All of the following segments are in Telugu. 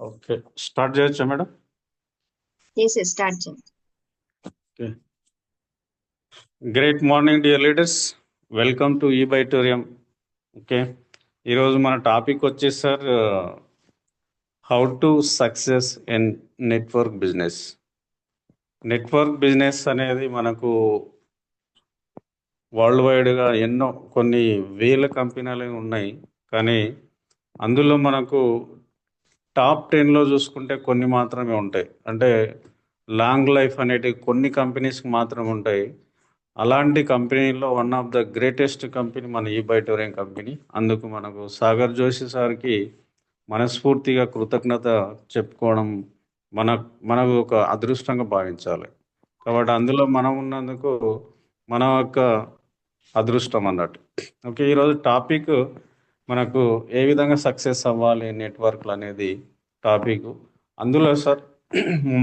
ఓకే. స్టార్ట్ చేయొచ్చా మేడం? ఎస్ ఎస్ స్టార్ట్ చేయండి. Okay. Great morning dear leaders. Welcome to ఈ బైటోరియం. ఓకే. ఈరోజు మన టాపిక్ వచ్చేసి sir, how to success in network business. Network business అనేది మనకు వరల్డ్ వైడ్గా ఎన్నో కొన్ని వేల కంపెనీలు ఉన్నాయి. కానీ అందులో మనకు టాప్ 10లో చూసుకుంటే కొన్ని మాత్రమే ఉంటాయి. అంటే లాంగ్ లైఫ్ అనేటివి కొన్ని కంపెనీస్కి మాత్రమే ఉంటాయి. అలాంటి కంపెనీలో one of the greatest company మన ఈ బైటోరియం కంపెనీ. అందుకు మనకు సాగర్ జోషి సార్కి మనస్ఫూర్తిగా కృతజ్ఞత చెప్పుకోవడం మన మనకు ఒక అదృష్టంగా భావించాలి. కాబట్టి అందులో మనం ఉన్నందుకు మన యొక్క అదృష్టం అన్నట్టు. ఓకే, ఈరోజు టాపిక్ మనకు ఏ విధంగా సక్సెస్ అవ్వాలి నెట్వర్క్లు అనేది టాపిక్. అందులో సార్,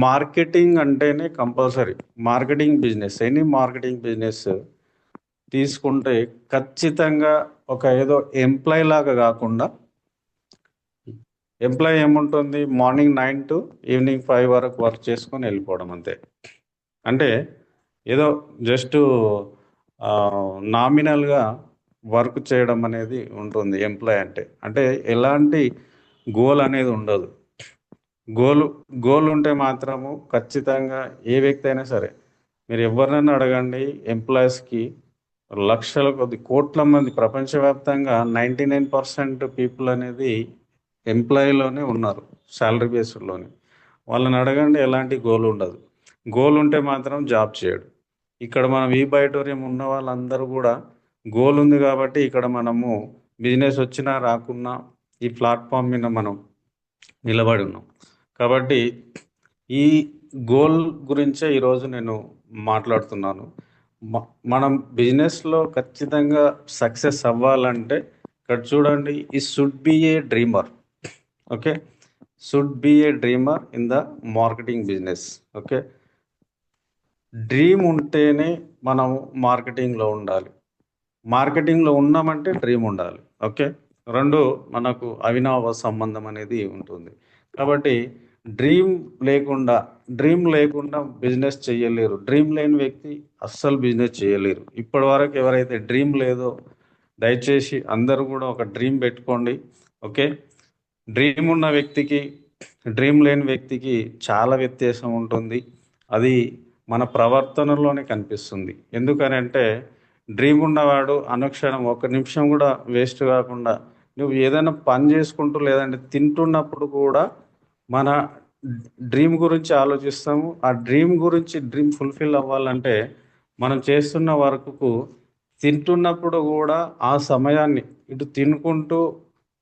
మార్కెటింగ్ అంటేనే compulsory. Marketing business, any marketing business తీసుకుంటే ఖచ్చితంగా ఒక ఏదో ఎంప్లాయ్ లాగా కాకుండా, ఎంప్లాయ్ ఏముంటుంది, మార్నింగ్ 9 టు ఈవినింగ్ 5 వరకు వర్క్ చేసుకొని వెళ్ళిపోవడం అంతే. అంటే ఏదో జస్ట్ నామినల్గా వర్క్ చేయడం అనేది ఉంటుంది ఎంప్లాయ్ అంటే. అంటే ఎలాంటి గోల్ అనేది ఉండదు. గోల్ గోల్ ఉంటే మాత్రము ఖచ్చితంగా ఏ వ్యక్తి అయినా సరే, మీరు ఎవరినైనా అడగండి, ఎంప్లాయీస్కి లక్షల కొద్ది కోట్ల మంది ప్రపంచవ్యాప్తంగా 99% పీపుల్ అనేది ఎంప్లాయీలోనే ఉన్నారు, శాలరీ బేస్డ్లోనే. వాళ్ళని అడగండి, ఎలాంటి గోల్ ఉండదు. గోల్ ఉంటే మాత్రం జాబ్ చేయడు. ఇక్కడ మనం ఈ బైటోరియం ఉన్న వాళ్ళందరూ కూడా గోల్ ఉంది కాబట్టి ఇక్కడ మనము బిజినెస్ వచ్చినా రాకున్నా ఈ ప్లాట్ఫామ్ మీద మనం నిలబడి ఉన్నాం. కాబట్టి ఈ గోల్ గురించే ఈరోజు నేను మాట్లాడుతున్నాను. మనం బిజినెస్లో ఖచ్చితంగా సక్సెస్ అవ్వాలంటే ఇక్కడ చూడండి, ఈ should be A dreamer. Okay, should be A dreamer in the marketing business. Okay, dream ఉంటేనే మనం మార్కెటింగ్లో ఉండాలి. మార్కెటింగ్లో ఉన్నామంటే డ్రీమ్ ఉండాలి. ఓకే, రెండు మనకు అవినావ సంబంధం అనేది ఉంటుంది. కాబట్టి డ్రీమ్ లేకుండా డ్రీమ్ లేకుండా బిజినెస్ చేయలేరు. డ్రీమ్ లేని వ్యక్తి అస్సలు బిజినెస్ చేయలేరు. ఇప్పటి వరకు ఎవరైతే డ్రీమ్ లేదో దయచేసి అందరూ కూడా ఒక డ్రీమ్ పెట్టుకోండి. ఓకే, డ్రీమ్ ఉన్న వ్యక్తికి డ్రీమ్ లేని వ్యక్తికి చాలా వ్యత్యాసం ఉంటుంది. అది మన ప్రవర్తనలోనే కనిపిస్తుంది. ఎందుకనంటే డ్రీమ్ ఉన్నవాడు అనుక్షణం ఒక నిమిషం కూడా వేస్ట్ కాకుండా, నువ్వు ఏదైనా పని చేసుకుంటూ లేదంటే తింటున్నప్పుడు కూడా మన డ్రీమ్ గురించి ఆలోచిస్తాము. ఆ డ్రీమ్ గురించి డ్రీమ్ ఫుల్ఫిల్ అవ్వాలంటే మనం చేస్తున్న వర్క్కు తింటున్నప్పుడు కూడా ఆ సమయాన్ని ఇటు తినుకుంటూ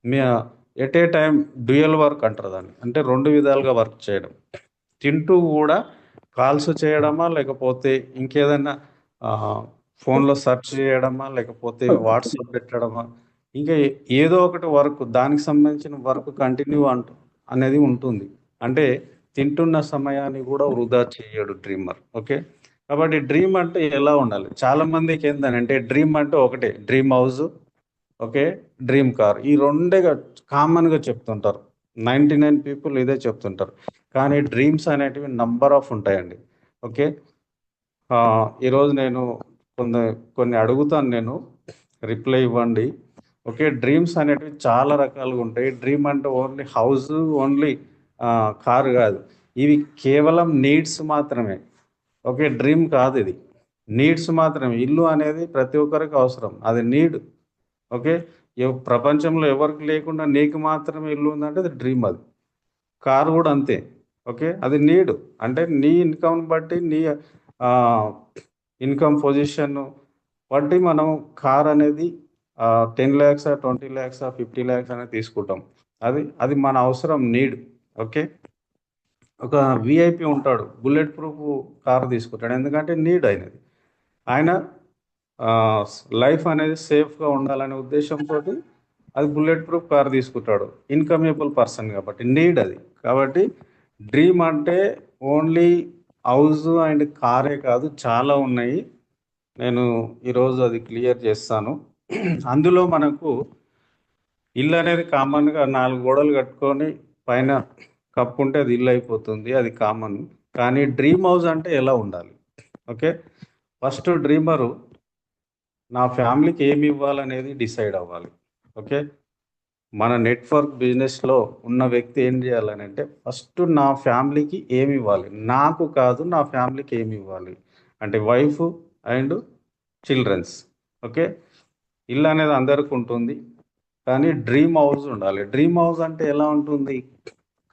మీ at a time dual work అంటారు దాన్ని. అంటే రెండు విధాలుగా వర్క్ చేయడం. తింటూ కూడా కాల్స్ చేయడమా, లేకపోతే ఇంకేదైనా ఫోన్లో సెర్చ్ చేయడమా, లేకపోతే వాట్సాప్ పెట్టడమా, ఇంకా ఏదో ఒకటి వర్క్, దానికి సంబంధించిన వర్క్ కంటిన్యూ అనేది ఉంటుంది. అంటే తింటున్న సమయాన్ని కూడా వృధా చేయడు డ్రీమర్. ఓకే, కాబట్టి డ్రీమ్ అంటే ఎలా ఉండాలి? చాలా మందికి ఏంటంటే డ్రీమ్ అంటే ఒకటే, dream house, okay, dream car. ఈ రెండే కామన్గా చెప్తుంటారు. 99 పీపుల్ ఇదే చెప్తుంటారు. కానీ డ్రీమ్స్ అనేటివి నంబర్ ఆఫ్ ఉంటాయండి. ఓకే, ఈరోజు నేను కొన్ని కొన్ని అడుగుతాను, నేను రిప్లై ఇవ్వండి. ఓకే, డ్రీమ్స్ అనేటివి చాలా రకాలుగా ఉంటాయి. డ్రీమ్ అంటే ఓన్లీ హౌస్, ఓన్లీ కారు కాదు. ఇవి కేవలం నీడ్స్ మాత్రమే. ఓకే, డ్రీమ్ కాదు ఇది. నీడ్స్ మాత్రమే. ఇల్లు అనేది ప్రతి ఒక్కరికి అవసరం, అది నీడ్. ఓకే, ప్రపంచంలో ఎవరికి లేకుండా నీకు మాత్రమే ఇల్లు ఉందంటే అది డ్రీమ్. అది కారు కూడా అంతే. ఓకే, అది నీడ్. అంటే నీ ఇన్కమ్ బట్టి, నీ ఇన్కమ్ పొజిషన్ బట్టి మనం కార్ అనేది 10 lakhs, 20 lakhs, 50 lakhs అనేది తీసుకుంటాం. అది అది మన అవసరం, నీడ్. ఓకే, ఒక విఐపి ఉంటాడు, బుల్లెట్ ప్రూఫ్ కార్ తీసుకుంటాడు, ఎందుకంటే నీడ్ అయినది. ఆయన లైఫ్ అనేది సేఫ్గా ఉండాలనే ఉద్దేశంతో అది బుల్లెట్ ప్రూఫ్ కార్ తీసుకుంటాడు. ఇన్కమేబుల్ పర్సన్ కాబట్టి నీడ్ అది. కాబట్టి డ్రీమ్ అంటే ఓన్లీ హౌస్ అండ్ కారే కాదు, చాలా ఉన్నాయి. నేను ఈరోజు అది క్లియర్ చేస్తాను. అందులో మనకు ఇల్లు అనేది కామన్గా 4 గోడలు కట్టుకొని పైన కప్పుకుంటే అది ఇల్లు అయిపోతుంది, అది కామన్. కానీ డ్రీమ్ హౌస్ అంటే ఎలా ఉండాలి? ఓకే, ఫస్ట్ డ్రీమరు నా ఫ్యామిలీకి ఏమి ఇవ్వాలనేది డిసైడ్ అవ్వాలి. ఓకే, మన నెట్వర్క్ బిజినెస్లో ఉన్న వ్యక్తి ఏం చేయాలని అంటే ఫస్ట్ నా ఫ్యామిలీకి ఏమి ఇవ్వాలి, నాకు కాదు నా ఫ్యామిలీకి ఏమి ఇవ్వాలి అంటే వైఫ్ అండ్ చిల్డ్రన్స్. ఓకే, ఇల్లు అనేది అందరికి ఉంటుంది, కానీ డ్రీమ్ హౌస్ ఉండాలి. డ్రీమ్ హౌస్ అంటే ఎలా ఉంటుంది?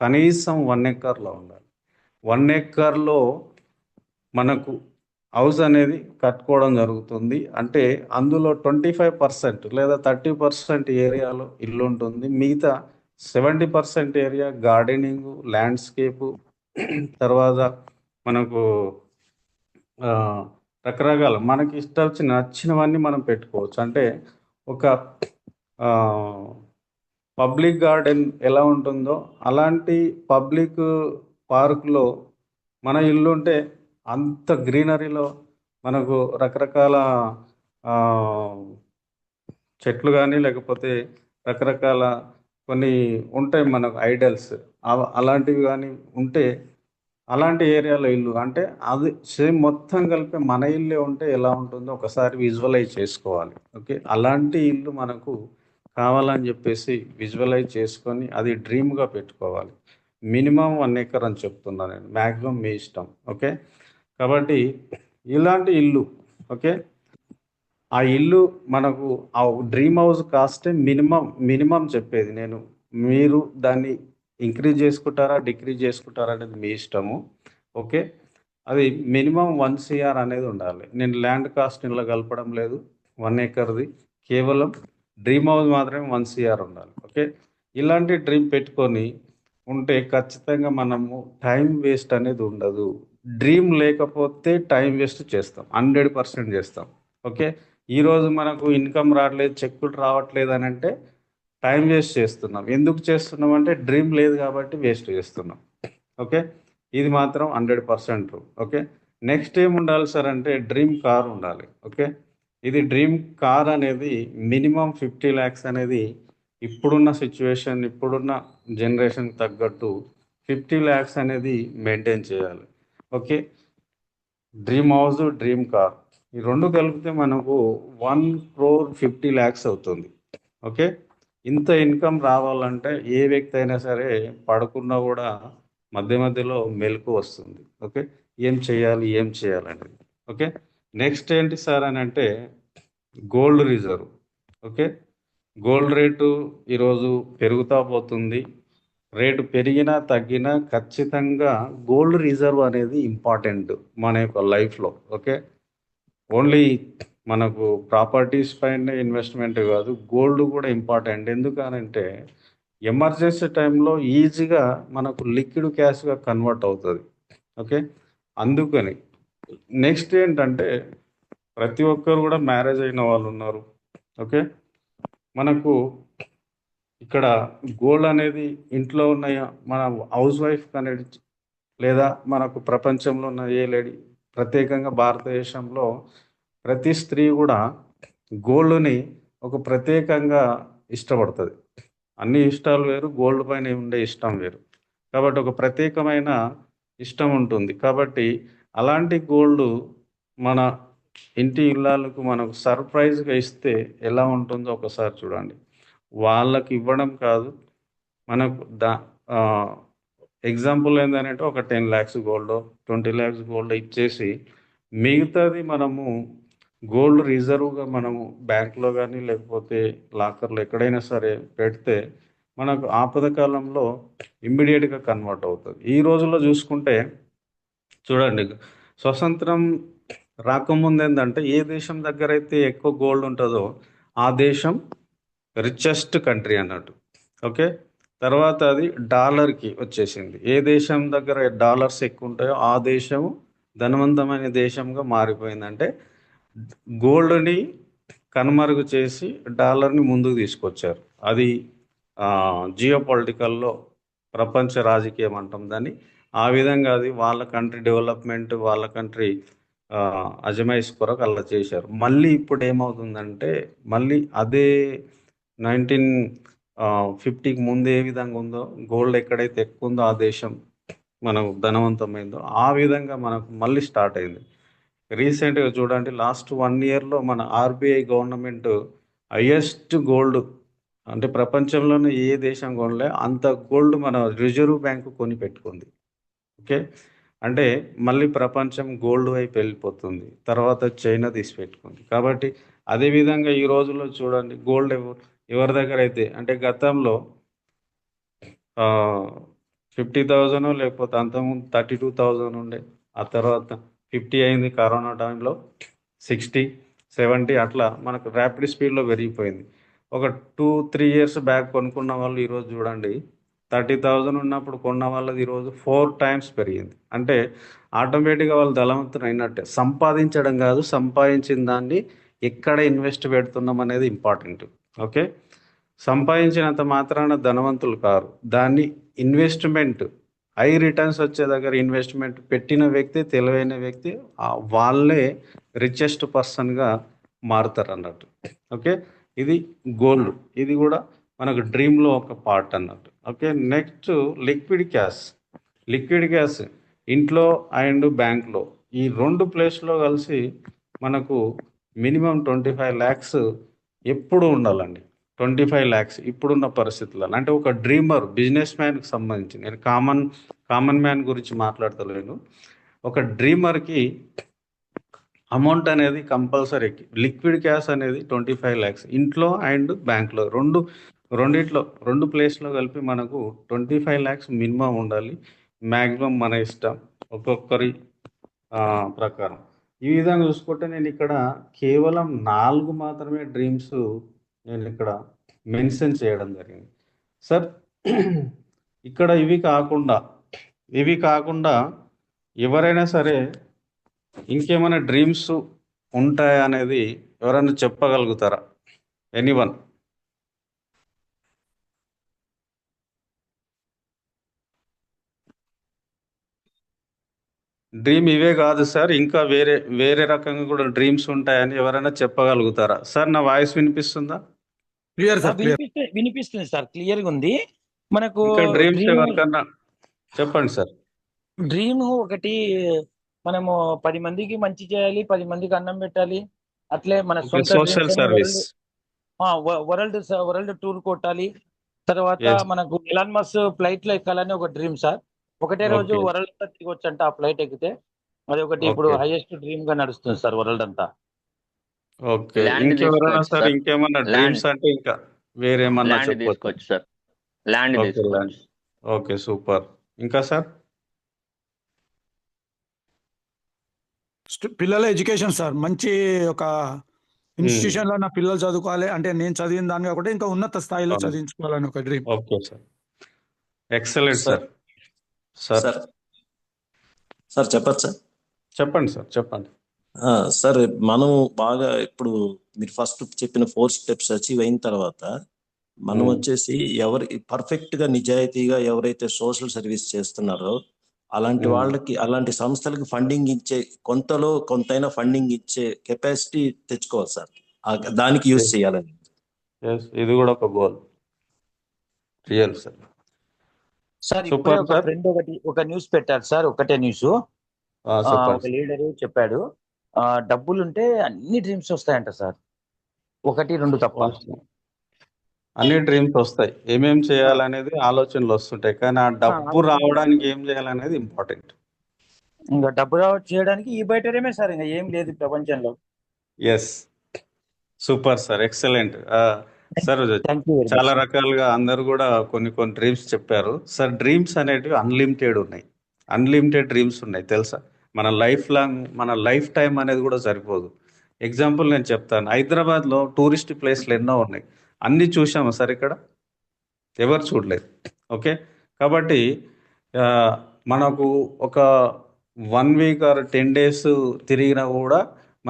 కనీసం 1 ఎకర్లో ఉండాలి. 1 ఎకర్లో మనకు హౌస్ అనేది కట్టుకోవడం జరుగుతుంది. అంటే అందులో 25% లేదా 30% ఏరియాలో ఇల్లు ఉంటుంది. మిగతా 70% ఏరియా గార్డెనింగ్, ల్యాండ్స్కేపు, తర్వాత మనకు ఆ, రకరకాల మనకి ఇష్టం వచ్చిన నచ్చినవన్నీ మనం పెట్టుకోవచ్చు. అంటే ఒక పబ్లిక్ గార్డెన్ ఎలా ఉంటుందో అలాంటి పబ్లిక్ పార్కులో మన ఇల్లు ఉంటే అంత గ్రీనరీలో మనకు రకరకాల ఆ, చెట్లు కానీ లేకపోతే రకరకాల కొన్ని ఉంటాయి మనకు ఐడల్స్, అలాంటివి కానీ ఉంటే అలాంటి ఏరియాలో ఇల్లు అంటే అది సేమ్ మొత్తం కలిపి మన ఇల్లే ఉంటే ఎలా ఉంటుందో ఒకసారి విజువలైజ్ చేసుకోవాలి. ఓకే, అలాంటి ఇల్లు మనకు కావాలని చెప్పేసి విజువలైజ్ చేసుకొని అది డ్రీమ్గా పెట్టుకోవాలి. మినిమం 1 ఎకర్ అని చెప్తున్నాను నేను, మ్యాక్సిమం మీ ఇష్టం. ఓకే, కాబట్టి ఇలాంటి ఇల్లు, ఓకే, ఆ ఇల్లు మనకు ఆ డ్రీమ్ హౌస్ కాస్టే మినిమం మినిమం చెప్పేది నేను. మీరు దాన్ని ఇంక్రీజ్ చేసుకుంటారా డిక్రీజ్ చేసుకుంటారా అనేది మీ ఇష్టము. ఓకే, అది మినిమం 1 CR అనేది ఉండాలి. నేను ల్యాండ్ కాస్ట్ ఇందులో కలపడం లేదు, 1 ఎకర్ది కేవలం డ్రీమ్ హౌస్ మాత్రమే 1 CR ఉండాలి. ఓకే, ఇలాంటి డ్రీమ్ పెట్టుకొని ఉంటే ఖచ్చితంగా మనము టైం వేస్ట్ అనేది ఉండదు. డ్రీమ్ లేకపోతే టైం వేస్ట్ చేస్తాం, 100% చేస్తాం. ఓకే, ఈరోజు మనకు ఇన్కమ్ రావట్లేదు, చెక్కులు రావట్లేదు అని అంటే టైం వేస్ట్ చేస్తున్నాం. ఎందుకు చేస్తున్నాం అంటే డ్రీమ్ లేదు కాబట్టి వేస్ట్ చేస్తున్నాం. ఓకే, ఇది మాత్రం 100%. ఓకే, నెక్స్ట్ ఏం ఉండాలి సార్ అంటే డ్రీమ్ కార్ ఉండాలి. ఓకే, ఇది డ్రీమ్ కార్ అనేది మినిమం 50 lakhs అనేది ఇప్పుడున్న సిచ్యువేషన్, ఇప్పుడున్న జనరేషన్ తగ్గట్టు 50 lakhs అనేది మెయింటైన్ చేయాలి. Okay, dream house, dream car ఈ రెండు కలిపితే మనకు 1,50,00,000 అవుతుంది. ఓకే, ఇంత ఇన్కమ్ రావాలంటే ఏ వ్యక్తి అయినా సరే పడుకున్నా కూడా మధ్య మధ్యలో మెలకు వస్తుంది. ఓకే, ఏం చేయాలి ఏం చేయాలనేది. ఓకే, నెక్స్ట్ ఏంటి సార్ అని అంటే gold reserve. Okay, gold rate ఈరోజు పెరుగుతూ పోతుంది. రేటు పెరిగినా తగ్గినా ఖచ్చితంగా గోల్డ్ రిజర్వ్ అనేది ఇంపార్టెంట్ మన యొక్క లైఫ్లో. ఓకే, ఓన్లీ మనకు ప్రాపర్టీస్ పైన ఇన్వెస్ట్మెంట్ కాదు, గోల్డ్ కూడా ఇంపార్టెంట్. ఎందుకనంటే ఎమర్జెన్సీ టైంలో ఈజీగా మనకు లిక్విడ్ క్యాష్గా కన్వర్ట్ అవుతుంది. ఓకే, అందుకని నెక్స్ట్ ఏంటంటే ప్రతి ఒక్కరు కూడా మ్యారేజ్ అయిన వాళ్ళు ఉన్నారు. ఓకే, మనకు ఇక్కడ గోల్డ్ అనేది ఇంట్లో ఉన్న మన హౌస్ వైఫ్ అనేది లేదా మనకు ప్రపంచంలో ఉన్న ఏ లేడీ, ప్రత్యేకంగా భారతదేశంలో ప్రతి స్త్రీ కూడా గోల్డ్ని ఒక ప్రత్యేకంగా ఇష్టపడుతుంది. అన్ని ఇష్టాలు వేరు, గోల్డ్ పైన ఉండే ఇష్టం వేరు. కాబట్టి ఒక ప్రత్యేకమైన ఇష్టం ఉంటుంది. కాబట్టి అలాంటి గోల్డ్ మన ఇంటి ఇల్లాలకు మనకు సర్ప్రైజ్గా ఇస్తే ఎలా ఉంటుందో ఒకసారి చూడండి. వాళ్ళకి ఇవ్వడం కాదు, మనకు ఎగ్జాంపుల్ ఏంటంటే ఒక 10 lakhs గోల్డ్, 20 lakhs గోల్డ్ ఇచ్చేసి మిగతాది మనము గోల్డ్ రిజర్వ్గా మనము బ్యాంక్లో కానీ లేకపోతే లాకర్లో ఎక్కడైనా సరే పెడితే మనకు ఆపద కాలంలో ఇమ్మీడియట్గా కన్వర్ట్ అవుతుంది. ఈ రోజుల్లో చూసుకుంటే చూడండి, స్వతంత్రం రాకముందు ఏంటంటే ఏ దేశం దగ్గర అయితే ఎక్కువ గోల్డ్ ఉంటుందో ఆ దేశం రిచెస్ట్ కంట్రీ అన్నట్టు. ఓకే, తర్వాత అది డాలర్కి వచ్చేసింది. ఏ దేశం దగ్గర డాలర్స్ ఎక్కువ ఉంటాయో ఆ దేశం ధనవంతమైన దేశంగా మారిపోయిందంటే గోల్డ్ని కనుమరుగు చేసి డాలర్ని ముందుకు తీసుకొచ్చారు. అది జియో పొలిటికల్లో ప్రపంచ రాజకీయం అంటాం దాన్ని. ఆ విధంగా అది వాళ్ళ కంట్రీ డెవలప్మెంట్, వాళ్ళ కంట్రీ అజమాయిష్ కొరకు అలా చేశారు. మళ్ళీ ఇప్పుడు ఏమవుతుందంటే మళ్ళీ అదే 19 50కి ముందు ఏ విధంగా ఉందో, గోల్డ్ ఎక్కడైతే ఎక్కువ ఉందో ఆ దేశం మనం ధనవంతమైందో ఆ విధంగా మనకు మళ్ళీ స్టార్ట్ అయింది. రీసెంట్గా చూడండి, లాస్ట్ 1 ఇయర్లో మన ఆర్బీఐ గవర్నమెంట్ హైయెస్ట్ గోల్డ్, అంటే ప్రపంచంలోనే ఏ దేశం కొనలే అంత గోల్డ్ మన రిజర్వ్ బ్యాంకు కొని పెట్టుకుంది. ఓకే. అంటే మళ్ళీ ప్రపంచం గోల్డ్ వైపు వెళ్ళిపోతుంది. తర్వాత చైనా తీసి పెట్టుకుంది. కాబట్టి అదే విధంగా ఈ రోజుల్లో చూడండి, గోల్డ్ ఎవరి దగ్గర అయితే, అంటే గతంలో 50,000 లేకపోతే అంతకుముందు 32,000 ఉండే, ఆ తర్వాత 50 అయింది కరోనా టైంలో, 60, 70 అట్లా మనకు ర్యాపిడ్ స్పీడ్లో పెరిగిపోయింది. ఒక 2-3 ఇయర్స్ బ్యాక్ కొనుక్కున్న వాళ్ళు ఈరోజు చూడండి, 30,000 ఉన్నప్పుడు కొన్న వాళ్ళది ఈరోజు 4 టైమ్స్ పెరిగింది. అంటే ఆటోమేటిక్గా వాళ్ళు ధనవంతులు అయినట్టే. సంపాదించడం కాదు, సంపాదించిన దాన్ని ఎక్కడ ఇన్వెస్ట్ పెడుతున్నాం అనేది ఇంపార్టెంట్. ఓకే. సంపాదించినంత మాత్రాన ధనవంతులు కారు. దాన్ని ఇన్వెస్ట్మెంట్, హై రిటర్న్స్ వచ్చే దగ్గర ఇన్వెస్ట్మెంట్ పెట్టిన వ్యక్తి, తెలివైన వ్యక్తి, వాళ్ళే రిచెస్ట్ పర్సన్గా మారుతారు అన్నట్టు. ఓకే. ఇది గోల్డ్, ఇది కూడా మనకు డ్రీమ్లో ఒక పార్ట్ అన్నట్టు. Okay. Next liquid cash. Liquid cash ఇంట్లో అండ్ బ్యాంక్లో, ఈ 2 ప్లేస్లో కలిసి మనకు మినిమం 25 lakhs ఎప్పుడు ఉండాలండి. 25 lakhs ఇప్పుడున్న పరిస్థితులలో. అంటే ఒక డ్రీమర్, బిజినెస్ మ్యాన్కి సంబంధించి, నేను కామన్ మ్యాన్ గురించి మాట్లాడతలేను. ఒక డ్రీమర్కి అమౌంట్ అనేది కంపల్సరీ. లిక్విడ్ క్యాష్ అనేది 25 lakhs ఇంట్లో అండ్ బ్యాంక్లో, రెండిట్లో 2 ప్లేస్లో కలిపి మనకు 25 lakhs మినిమం ఉండాలి. మ్యాక్సిమం మన ఇష్టం, ఒక్కొక్కరి ప్రకారం. ఈ విధంగా చూసుకుంటే నేను ఇక్కడ కేవలం 4 మాత్రమే డ్రీమ్స్ నేను ఇక్కడ మెన్షన్ చేయడం జరిగింది. సార్ ఇక్కడ ఇవి కాకుండా ఎవరైనా సరే ఇంకేమైనా డ్రీమ్స్ ఉంటాయా అనేది ఎవరైనా చెప్పగలుగుతారా? ఎనీవన్? డ్రీమ్ ఇవే కాదు సార్, ఇంకా వేరే వేరే రకంగా కూడా డ్రీమ్స్ ఉంటాయని ఎవరైనా చెప్పగలుగుతారా? సార్ నా వాయిస్ వినిపిస్తుందా? Clear sir, clear. వినిపిస్తుంది సార్, క్లియర్ గా ఉంది. మనకు ఇంకా డ్రీమ్స్ ఎవరికన్నా చెప్పండి సార్. డ్రీమ్ ఒకటి, మనము 10 మందికి మంచి చేయాలి, 10 మందికి అన్నం పెట్టాలి. అట్లే మన సొంత సోషల్ సర్వీస్. వరల్డ్ టూర్ కొట్టాలి. తర్వాత Yes. మనకు ఎలాన్ మస్ ఫ్లైట్ లో ఎక్కాలని ఒక డ్రీమ్ సార్. ఒకటే రోజు Okay. వరల్డ్ అంతా తిరగొచ్చు అంట ఆ ఫ్లైట్ ఎక్కితే. అది ఒకటి ఇప్పుడు Okay. హైయెస్ట్ డ్రీమ్ గా నడుస్తుంది సార్ వరల్డ్ అంతా. ఓకే. Land ఇంకెవరైనా తీసుకోవచ్చు సార్, సార్. ఇంకేమన్నా డ్రీమ్స్ అంటే ఇంకా వేరేమన్నా ల్యాండ్ చెప్పొచ్చు? తీసుకోవచ్చు సార్. ల్యాండ్ ఓకే, తీసుకోవచ్చు. ల్యాండ్. Okay, super. ఇంకా సార్? పిల్లల ఎడ్యుకేషన్ సార్, మంచి ఒక ఇన్స్టిట్యూషన్ లో నా పిల్లలు చదువుకోవాలి, అంటే నేను చదివిన దాని కాకుండా ఇంకా ఉన్నత స్థాయిలో అవును. చదివించుకోవాలని ఒక dream. Okay sir, excellent sir. Sir. Sir sir చెప్పచ్చు సార్. చెప్పండి సార్, చెప్పండి. సార్ మనం బాగా ఇప్పుడు మీరు ఫస్ట్ చెప్పిన 4 steps అచీవ్ అయిన తర్వాత మనం వచ్చేసి ఎవరి పర్ఫెక్ట్ గా నిజాయితీగా ఎవరైతే సోషల్ సర్వీస్ చేస్తున్నారో అలాంటి వాళ్ళకి, అలాంటి సంస్థలకి ఫండింగ్ ఇచ్చే, కొంతలో కొంతైనా ఫండింగ్ ఇచ్చే కెపాసిటీ తెచ్చుకోవాలి సార్. దానికి యూజ్ చేయాలని. Yes, ఇది కూడా ఒక goal. Real sir. Sir Super, ఇప్పుడే ఒక sir. ఫ్రెండ్ ఒక న్యూస్ పెట్టారు సార్, ఒకటే న్యూస్. ఒక చెప్పండి. లీడర్ చెప్పాడు, డబ్బులుంటే అన్ని డ్రీమ్స్ వస్తాయంట సార్, 1-2 తప్ప. అన్ని డ్రీమ్స్ వస్తాయి, ఏమేం చేయాలనేది ఆలోచనలు వస్తుంటాయి, కానీ ఆ డబ్బు రావడానికి ఏం చేయాలనేది ఇంపార్టెంట్. ఇంకా డబ్బు చేయడానికి ఈ బయటమే సార్, ఇంకా ఏం లేదు ప్రపంచంలో. Yes, super sir, excellent sir. Thank you very చాలా మచ్. రకాలుగా అందరు కూడా కొన్ని డ్రీమ్స్ చెప్పారు సార్. డ్రీమ్స్ అనేటివి అన్లిమిటెడ్ ఉన్నాయి, అన్లిమిటెడ్ డ్రీమ్స్ ఉన్నాయి తెలుసా. మన లైఫ్ లాంగ్, మన లైఫ్ టైం అనేది కూడా సరిపోదు. ఎగ్జాంపుల్ నేను చెప్తాను, హైదరాబాద్లో టూరిస్ట్ ప్లేస్లు ఎన్నో ఉన్నాయి, అన్నీ చూసాము సార్ ఇక్కడ? ఎవరు చూడలేదు. ఓకే. కాబట్టి మనకు ఒక 1 week or 10 days తిరిగినా కూడా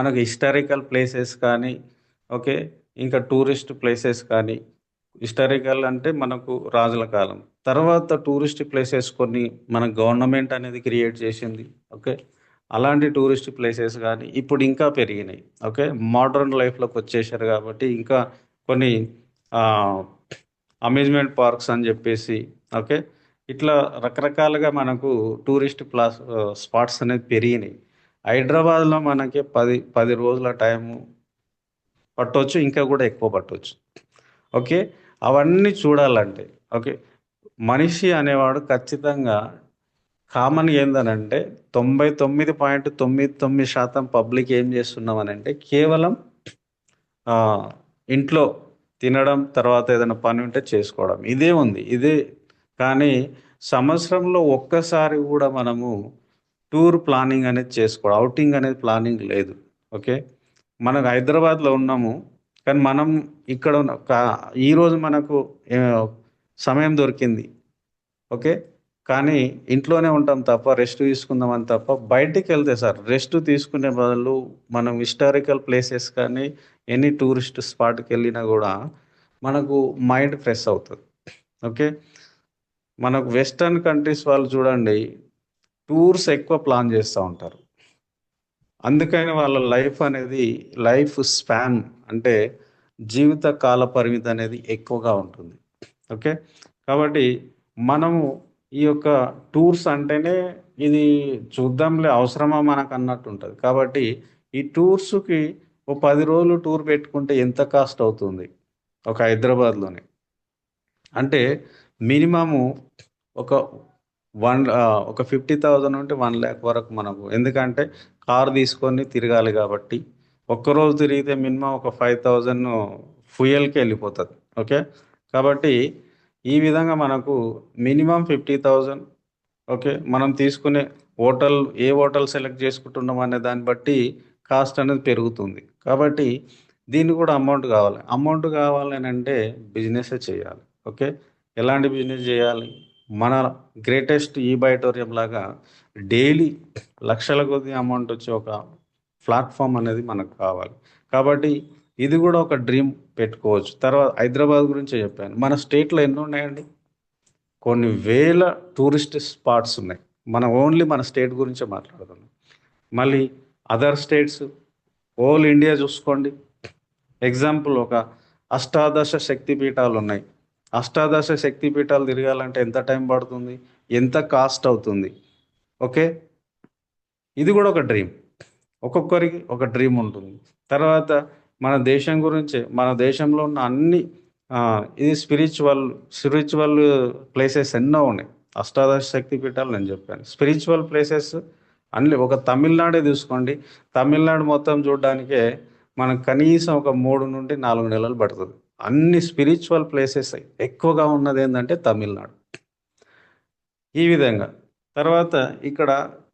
మనకు హిస్టారికల్ ప్లేసెస్ కానీ, ఓకే, ఇంకా టూరిస్ట్ ప్లేసెస్ కానీ, హిస్టారికల్ అంటే మనకు రాజుల కాలం, తర్వాత టూరిస్ట్ ప్లేసెస్ కొన్ని మన గవర్నమెంట్ అనేది క్రియేట్ చేసింది. ఓకే, అలాంటి టూరిస్ట్ ప్లేసెస్ కానీ ఇప్పుడు ఇంకా పెరిగినాయి. ఓకే, మోడర్న్ లైఫ్లోకి వచ్చేసారు కాబట్టి ఇంకా కొన్ని అమ్యూజ్మెంట్ పార్క్స్ అని చెప్పేసి, ఓకే, ఇట్లా రకరకాలుగా మనకు టూరిస్ట్ స్పాట్స్ అనేది పెరిగినాయి. హైదరాబాద్లో మనకి 10 రోజుల టైము పట్టవచ్చు, ఇంకా కూడా ఎక్కువ పట్టవచ్చు. ఓకే, అవన్నీ చూడాలంటే, ఓకే, మనిషి అనేవాడు ఖచ్చితంగా కామన్ ఏందనంటే 99.99% పబ్లిక్ ఏం చేస్తున్నామనంటే కేవలం ఆ, ఇంట్లో తినడం, తర్వాత ఏదైనా పని ఉంటే చేసుకోవడం, ఇదే ఉంది. ఇదే కానీ సంవత్సరంలో ఒక్కసారి కూడా మనము టూర్ ప్లానింగ్ అనేది చేసుకోవడం, అవుటింగ్ అనేది ప్లానింగ్ లేదు. ఓకే, మనం హైదరాబాద్లో ఉన్నాము, కానీ మనం ఇక్కడ ఈరోజు మనకు ఆ, సమయం దొరికింది. ఓకే, కానీ ఇంట్లోనే ఉంటాం తప్ప రెస్ట్ తీసుకుందామని తప్ప బయటికి వెళ్తే సార్ రెస్ట్ తీసుకునే బదులు మనం హిస్టారికల్ ప్లేసెస్ కానీ ఎనీ టూరిస్ట్ స్పాట్కి వెళ్ళినా కూడా మనకు మైండ్ ఫ్రెష్ అవుతుంది. ఓకే, మనకు వెస్టర్న్ కంట్రీస్ వాళ్ళు చూడండి టూర్స్ ఎక్కువ ప్లాన్ చేస్తూ ఉంటారు. అందుకని వాళ్ళ లైఫ్ స్పాన్ అంటే జీవిత కాల పరిమితి అనేది ఎక్కువగా ఉంటుంది. ఓకే, కాబట్టి మనము ఈ యొక్క టూర్స్ అంటేనే ఇది చూద్దాంలే అవసరమా మనకు అన్నట్టు ఉంటుంది. కాబట్టి ఈ టూర్స్కి 10 రోజులు టూర్ పెట్టుకుంటే ఎంత కాస్ట్ అవుతుంది ఒక హైదరాబాద్లోనే అంటే మినిమము ఒక ఒక 50,000 నుండి 1,00,000 వరకు మనకు, ఎందుకంటే కార్ తీసుకొని తిరగాలి కాబట్టి ఒక్కరోజు తిరిగితే మినిమం ఒక 5,000 ఫ్యూయల్కి వెళ్ళిపోతుంది. ఓకే, కాబట్టి ఈ విధంగా మనకు మినిమం 50,000. ఓకే, మనం తీసుకునే ఏ హోటల్ సెలెక్ట్ చేసుకుంటున్నాం అనే దాన్ని బట్టి కాస్ట్ అనేది పెరుగుతుంది. కాబట్టి దీనికి కూడా అమౌంట్ కావాలని అంటే బిజినెస్ చేయాలి. ఓకే, ఎలాంటి బిజినెస్ చేయాలి? మన గ్రేటెస్ట్ ఈబైటోరియం లాగా డైలీ లక్షల కొద్ది అమౌంట్ వచ్చే ఒక ప్లాట్ఫామ్ అనేది మనకు కావాలి. కాబట్టి ఇది కూడా ఒక డ్రీమ్ పెట్టుకోవచ్చు. తర్వాత హైదరాబాద్ గురించి చెప్పాను, మన స్టేట్లో ఎన్ని ఉన్నాయండి? కొన్ని వేల టూరిస్ట్ స్పాట్స్ ఉన్నాయి. ఓన్లీ మన స్టేట్ గురించే మాట్లాడుతున్నాం. మళ్ళీ అదర్ స్టేట్స్, ఓల్ ఇండియా చూసుకోండి. ఎగ్జాంపుల్ ఒక అష్టాదశ శక్తిపీఠాలు ఉన్నాయి. అష్టాదశ శక్తిపీఠాలు తిరగాలంటే ఎంత టైం పడుతుంది, ఎంత కాస్ట్ అవుతుంది? ఓకే, ఇది కూడా ఒక డ్రీమ్. ఒక్కొక్కరికి ఒక డ్రీమ్ ఉంటుంది. తర్వాత మన దేశం గురించే, మన దేశంలో ఉన్న అన్ని ఇది స్పిరిచువల్ ప్లేసెస్ ఎన్నో ఉన్నాయి. అష్టాదశ శక్తిపీఠాలు నేను చెప్పాను. స్పిరిచువల్ ప్లేసెస్ అన్ని ఒక తమిళనాడే తీసుకోండి. తమిళనాడు మొత్తం చూడడానికే మనకు కనీసం ఒక 3 నుండి 4 నెలలు పడుతుంది. అన్ని స్పిరిచువల్ ప్లేసెస్ ఎక్కువగా ఉన్నది ఏంటంటే తమిళనాడు. ఈ విధంగా తర్వాత ఇక్కడ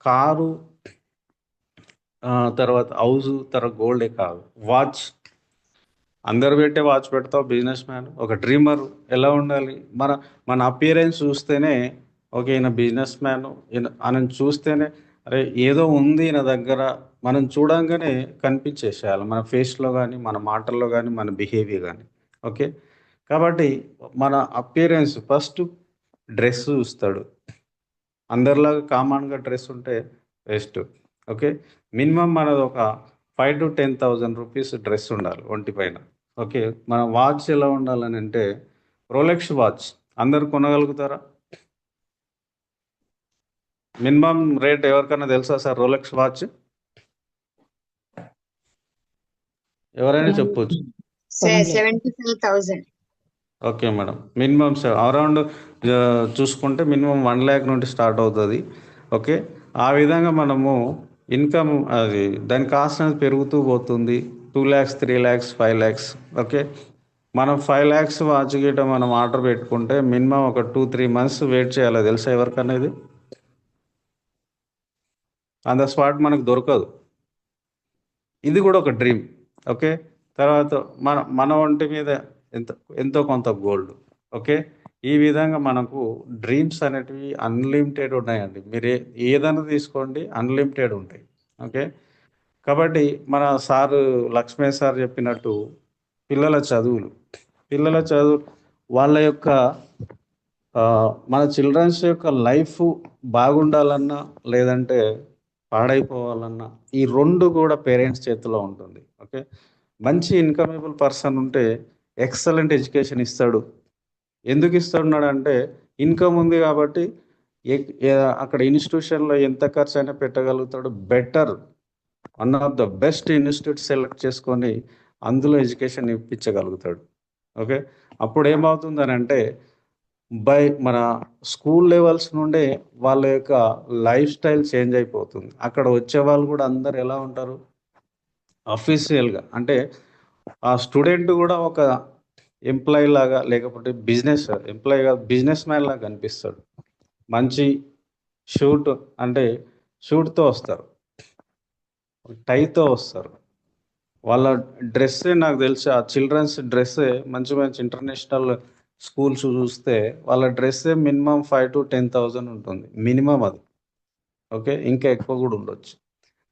కారు, తర్వాత హౌస్, తర్వాత గోల్డే కాదు, వాచ్. అందరు పెట్టే వాచ్ పెడతావు బిజినెస్ మ్యాన్. ఒక డ్రీమర్ ఎలా ఉండాలి? మన అపియరెన్స్ చూస్తేనే ఓకే ఈయన బిజినెస్ మ్యాన్, ఆయన చూస్తేనే అరే ఏదో ఉంది నా దగ్గర, మనం చూడంగానే కనిపించేసేయాలి మన ఫేస్లో కానీ, మన మాటల్లో కానీ, మన బిహేవియర్ కానీ. ఓకే, కాబట్టి మన అపియరెన్స్ ఫస్ట్ డ్రెస్ చూస్తాడు. అందరిలాగా కామన్గా డ్రెస్ ఉంటే వేస్ట్. ఓకే, మినిమం మనది ఒక 5,000 to 10,000 రూపీస్ డ్రెస్ ఉండాలి ఒంటిపైన. ఓకే, మన వాచ్ ఎలా ఉండాలని అంటే రోలెక్స్ వాచ్ అందరు కొనగలుగుతారా? మినిమం రేట్ ఎవరికైనా తెలుసా సార్ రోలెక్స్ వాచ్? ఎవరైనా చెప్పొచ్చు. 75,000. ఓకే మేడం, మినిమం అరౌండ్ చూసుకుంటే మినిమం 1,00,000 నుండి స్టార్ట్ అవుతుంది. ఓకే, ఆ విధంగా మనము ఇన్కమ్ దాని కాస్ట్ అనేది పెరుగుతూ పోతుంది. 2 lakhs, 3 lakhs, 5 lakhs. ఓకే, మనం 5 lakhs వాచ్ గిట్ట మనం ఆర్డర్ పెట్టుకుంటే మినిమం ఒక 2-3 months వెయిట్ చేయాలి. తెలుసా ఎవరికన్నా? ఇది ఆన్ ద స్పాట్ మనకు దొరకదు. ఇది కూడా ఒక డ్రీమ్. ఓకే, తర్వాత మన ఒంటి మీద ఎంతో కొంత గోల్డ్. ఓకే, ఈ విధంగా మనకు డ్రీమ్స్ అనేటివి అన్లిమిటెడ్ ఉన్నాయండి. మీరు ఏదైనా తీసుకోండి, అన్లిమిటెడ్ ఉంటాయి. ఓకే, కాబట్టి మన లక్ష్మీ సార్ చెప్పినట్టు పిల్లల చదువు వాళ్ళ యొక్క మన చిల్డ్రన్స్ యొక్క లైఫ్ బాగుండాలన్నా లేదంటే పాడైపోవాలన్నా ఈ రెండు కూడా పేరెంట్స్ చేతిలో ఉంటుంది. ఓకే, మంచి ఇన్కమబుల్ పర్సన్ ఉంటే ఎక్సలెంట్ ఎడ్యుకేషన్ ఇస్తాడు. ఎందుకు ఇస్తున్నాడు అంటే ఇన్కమ్ ఉంది కాబట్టి అక్కడ ఇన్స్టిట్యూషన్లో ఎంత ఖర్చు అయినా పెట్టగలుగుతాడు. Better one of the best institute select చేసుకొని అందులో ఎడ్యుకేషన్ ఇప్పించగలుగుతాడు. ఓకే, అప్పుడు ఏమవుతుందని అంటే మన స్కూల్ లెవెల్స్ నుండే వాళ్ళ యొక్క లైఫ్ స్టైల్ చేంజ్ అయిపోతుంది. అక్కడ వచ్చే వాళ్ళు కూడా అందరు ఎలా ఉంటారు, అఫీషియల్గా అంటే ఆ స్టూడెంట్ కూడా ఒక ఎంప్లాయీ లాగా లేకపోతే బిజినెస్ మ్యాన్ లాగా కనిపిస్తాడు. మంచి షూట్ అంటే షూట్తో వస్తారు, టైతో వస్తారు. వాళ్ళ డ్రెస్సే నాకు తెలిసి ఆ చిల్డ్రన్స్ డ్రెస్సే మంచి మంచి ఇంటర్నేషనల్ స్కూల్స్ చూస్తే వాళ్ళ డ్రెస్సే మినిమం 5,000 to 10,000 ఉంటుంది మినిమం అది. ఓకే, ఇంకా ఎక్కువ కూడా ఉండొచ్చు.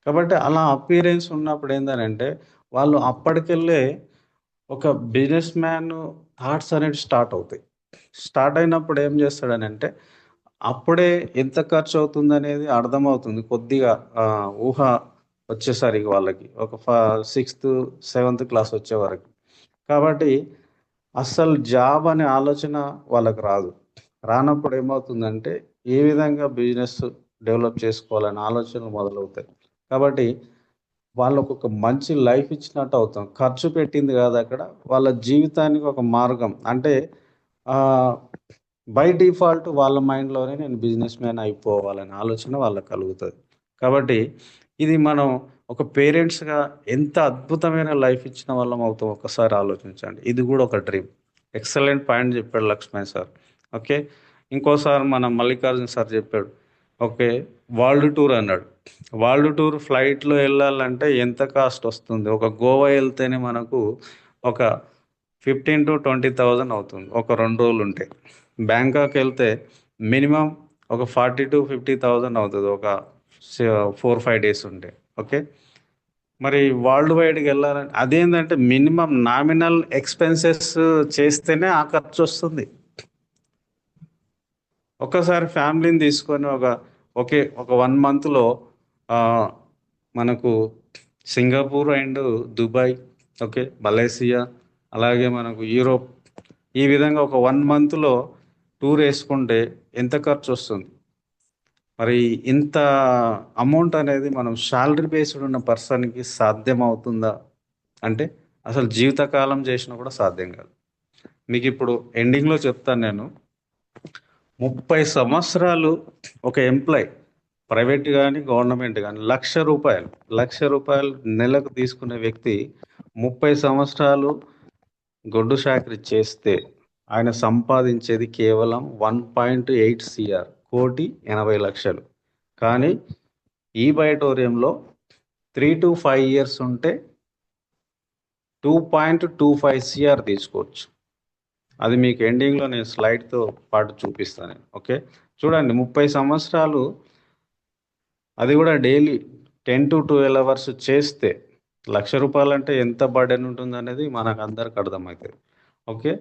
కాబట్టి అలా అపీరెన్స్ ఉన్నప్పుడు ఏంటంటే వాళ్ళు అప్పటికెళ్ళే ఒక బిజినెస్ మ్యాన్ థాట్స్ అనేవి స్టార్ట్ అవుతాయి. స్టార్ట్ అయినప్పుడు ఏం చేస్తాడని అంటే అప్పుడే ఎంత ఖర్చు అవుతుంది అనేది అర్థమవుతుంది కొద్దిగా ఊహ వచ్చేసరికి వాళ్ళకి ఒక 6th 7th క్లాస్ వచ్చే వరకు. కాబట్టి అస్సలు జాబ్ అనే ఆలోచన వాళ్ళకి రాదు. రానప్పుడు ఏమవుతుందంటే ఏ విధంగా బిజినెస్ డెవలప్ చేసుకోవాలనే ఆలోచనలు మొదలవుతాయి. కాబట్టి వాళ్ళకు ఒక మంచి లైఫ్ ఇచ్చినట్టు అవుతాం. ఖర్చు పెట్టింది కాదు అక్కడ, వాళ్ళ జీవితానికి ఒక మార్గం. అంటే బై డిఫాల్ట్ వాళ్ళ మైండ్లోనే నేను బిజినెస్ మ్యాన్ అయిపోవాలనే ఆలోచన వాళ్ళకి కలుగుతుంది. కాబట్టి ఇది మనం ఒక పేరెంట్స్గా ఎంత అద్భుతమైన లైఫ్ ఇచ్చిన వాళ్ళం అవుతాం ఒకసారి ఆలోచించండి. ఇది కూడా ఒక డ్రీమ్. ఎక్సలెంట్ పాయింట్ చెప్పాడు లక్ష్మణ్ సార్. ఓకే, ఇంకోసారి మన మల్లికార్జున సార్ చెప్పాడు. ఓకే, వరల్డ్ టూర్ అన్నాడు. వరల్డ్ టూర్ ఫ్లైట్లో వెళ్ళాలంటే ఎంత కాస్ట్ వస్తుంది? ఒక గోవా వెళ్తేనే మనకు ఒక 15,000 to 20,000 అవుతుంది ఒక 2 రోజులు ఉంటే. బ్యాంకాక్ వెళ్తే మినిమం ఒక 40,000 to 50,000 అవుతుంది ఒక 4-5 days ఉంటే. ఓకే, మరి వరల్డ్ వైడ్కి వెళ్ళాలంటే అదేంటంటే మినిమం నామినల్ ఎక్స్పెన్సెస్ చేస్తేనే ఆ ఖర్చు వస్తుంది. ఒక్కసారి ఫ్యామిలీని తీసుకొని ఒక 1 monthలో మనకు Singapore and Dubai, okay, Malaysia, అలాగే మనకు యూరోప్, ఈ విధంగా ఒక 1 monthలో టూర్ వేసుకుంటే ఎంత ఖర్చు వస్తుంది? మరి ఇంత అమౌంట్ అనేది మనం శాలరీ బేస్డ్ ఉన్న పర్సన్కి సాధ్యం అవుతుందా అంటే అసలు జీవితకాలం చేసినా కూడా సాధ్యం కాదు. మీకు ఇప్పుడు ఎండింగ్లో చెప్తాను నేను. 30 సంవత్సరాలు ఒక ఎంప్లాయ్, ప్రైవేట్ కానీ గవర్నమెంట్ కానీ, 1,00,000 రూపాయలు నెలకు తీసుకునే వ్యక్తి 30 సంవత్సరాలు గొడ్డు చాకరీ చేస్తే ఆయన సంపాదించేది కేవలం 1.8 CR, 1,80,00,000. కానీ ఈ బయటోరియంలో 3 to 5 years ఉంటే 2.25 CR తీసుకోవచ్చు. అది మీకు ఎండింగ్లో నేను స్లైడ్తో పాటు చూపిస్తాను. ఓకే, చూడండి, 30 సంవత్సరాలు, అది కూడా డైలీ 10 to 12 hours చేస్తే 1,00,000 రూపాయలు అంటే ఎంత బర్డెన్ ఉంటుంది అనేది మనకు అందరికి అర్థమవుతుంది. ఓకే,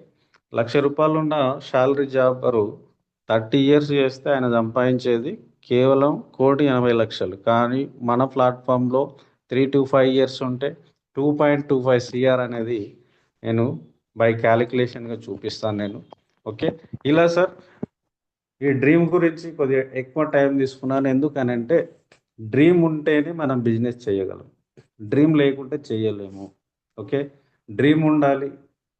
1,00,000 రూపాయలు ఉన్న శాలరీ జాబరు 30 years చేస్తే ఆయన సంపాదించేది కేవలం 1,80,00,000. కానీ మన ప్లాట్ఫామ్లో 3 to 5 years ఉంటే 2.25 CR అనేది నేను బై క్యాలిక్యులేషన్గా చూపిస్తాను నేను. ఓకే, ఇలా సార్ ఈ డ్రీమ్ గురించి కొద్దిగా ఎక్కువ టైం తీసుకున్నాను. ఎందుకనంటే డ్రీమ్ ఉంటేనే మనం బిజినెస్ చేయగలం, డ్రీమ్ లేకుంటే చేయలేము. ఓకే, డ్రీమ్ ఉండాలి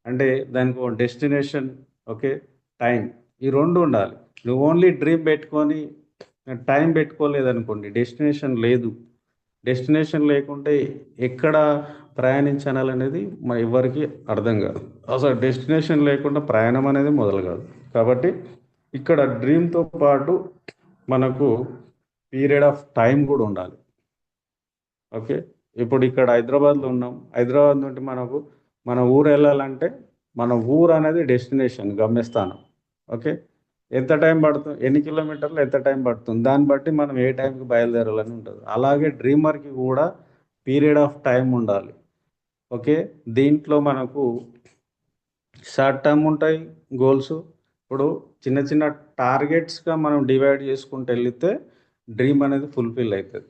అంటే దానికి ఒక డెస్టినేషన్, ఓకే, టైం, ఈ 2 ఉండాలి. నువ్వు ఓన్లీ డ్రీమ్ పెట్టుకొని టైం పెట్టుకోలేదనుకోండి, డెస్టినేషన్ లేదు. డెస్టినేషన్ లేకుంటే ఎక్కడ ప్రయాణించాలనేది మన ఎవరికి అర్థం కాదు. అసలు డెస్టినేషన్ లేకుండా ప్రయాణం అనేది మొదలు కాదు. కాబట్టి ఇక్కడ డ్రీమ్తో పాటు మనకు పీరియడ్ ఆఫ్ టైం కూడా ఉండాలి. ఓకే, ఇప్పుడు ఇక్కడ హైదరాబాద్లో ఉన్నాం. హైదరాబాద్ నుండి మనకు మన ఊరు వెళ్ళాలంటే మన ఊరు అనేది డెస్టినేషన్, గమ్యస్థానం. ఓకే, ఎంత టైం పడుతుంది, ఎన్ని కిలోమీటర్లు ఎంత టైం పడుతుంది, దాన్ని బట్టి మనం ఏ టైంకి బయలుదేరాలని ఉంటుంది. అలాగే డ్రీమర్కి కూడా పీరియడ్ ఆఫ్ టైం ఉండాలి. ఓకే, దీంట్లో మనకు షార్ట్ టర్మ్ ఉంటాయి గోల్స్. ఇప్పుడు చిన్న చిన్న టార్గెట్స్గా మనం డివైడ్ చేసుకుంటూ వెళితే డ్రీమ్ అనేది ఫుల్ఫిల్ అవుతుంది.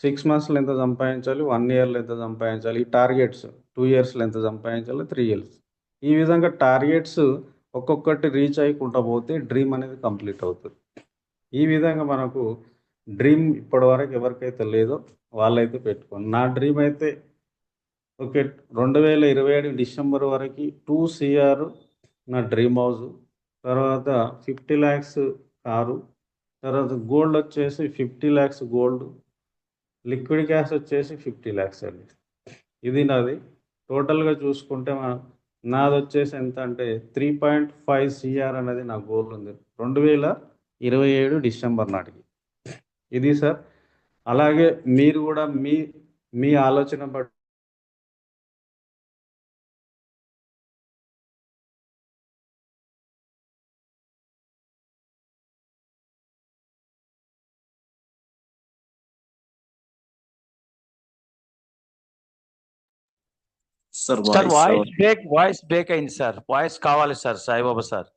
6 monthsలో ఎంత సంపాదించాలి, 1 yearలో ఎంత సంపాదించాలి, ఈ టార్గెట్స్ 2 yearsలో ఎంత సంపాదించాలి, 3 years, ఈ విధంగా టార్గెట్స్ ఒక్కొక్కటి రీచ్ అయ్యకుండా పోతే డ్రీమ్ అనేది కంప్లీట్ అవుతుంది. ఈ విధంగా మనకు డ్రీమ్ ఇప్పటివరకు ఎవరికైతే లేదో వాళ్ళైతే పెట్టుకోండి. నా డ్రీమ్ అయితే ఓకే 2027 డిసెంబర్ వరకు 2 CR నా డ్రీమ్ హౌస్, తర్వాత 50 lakhs కారు, తర్వాత గోల్డ్ వచ్చేసి 50 lakhs గోల్డ్, లిక్విడ్ క్యాష్ వచ్చేసి 50 lakhs అండి. ఇది నాది. టోటల్గా చూసుకుంటే నాది వచ్చేసి ఎంత అంటే 3.5 CR అనేది నా గోల్ ఉంది 2027 డిసెంబర్ నాటికి. ఇది సార్. అలాగే మీరు కూడా మీ ఆలోచన బట్టి సార్ సార్ వాయిస్ బ్రేక్ అయింది సార్. వాయిస్ కావాలి సార్ సాయిబాబా సార్.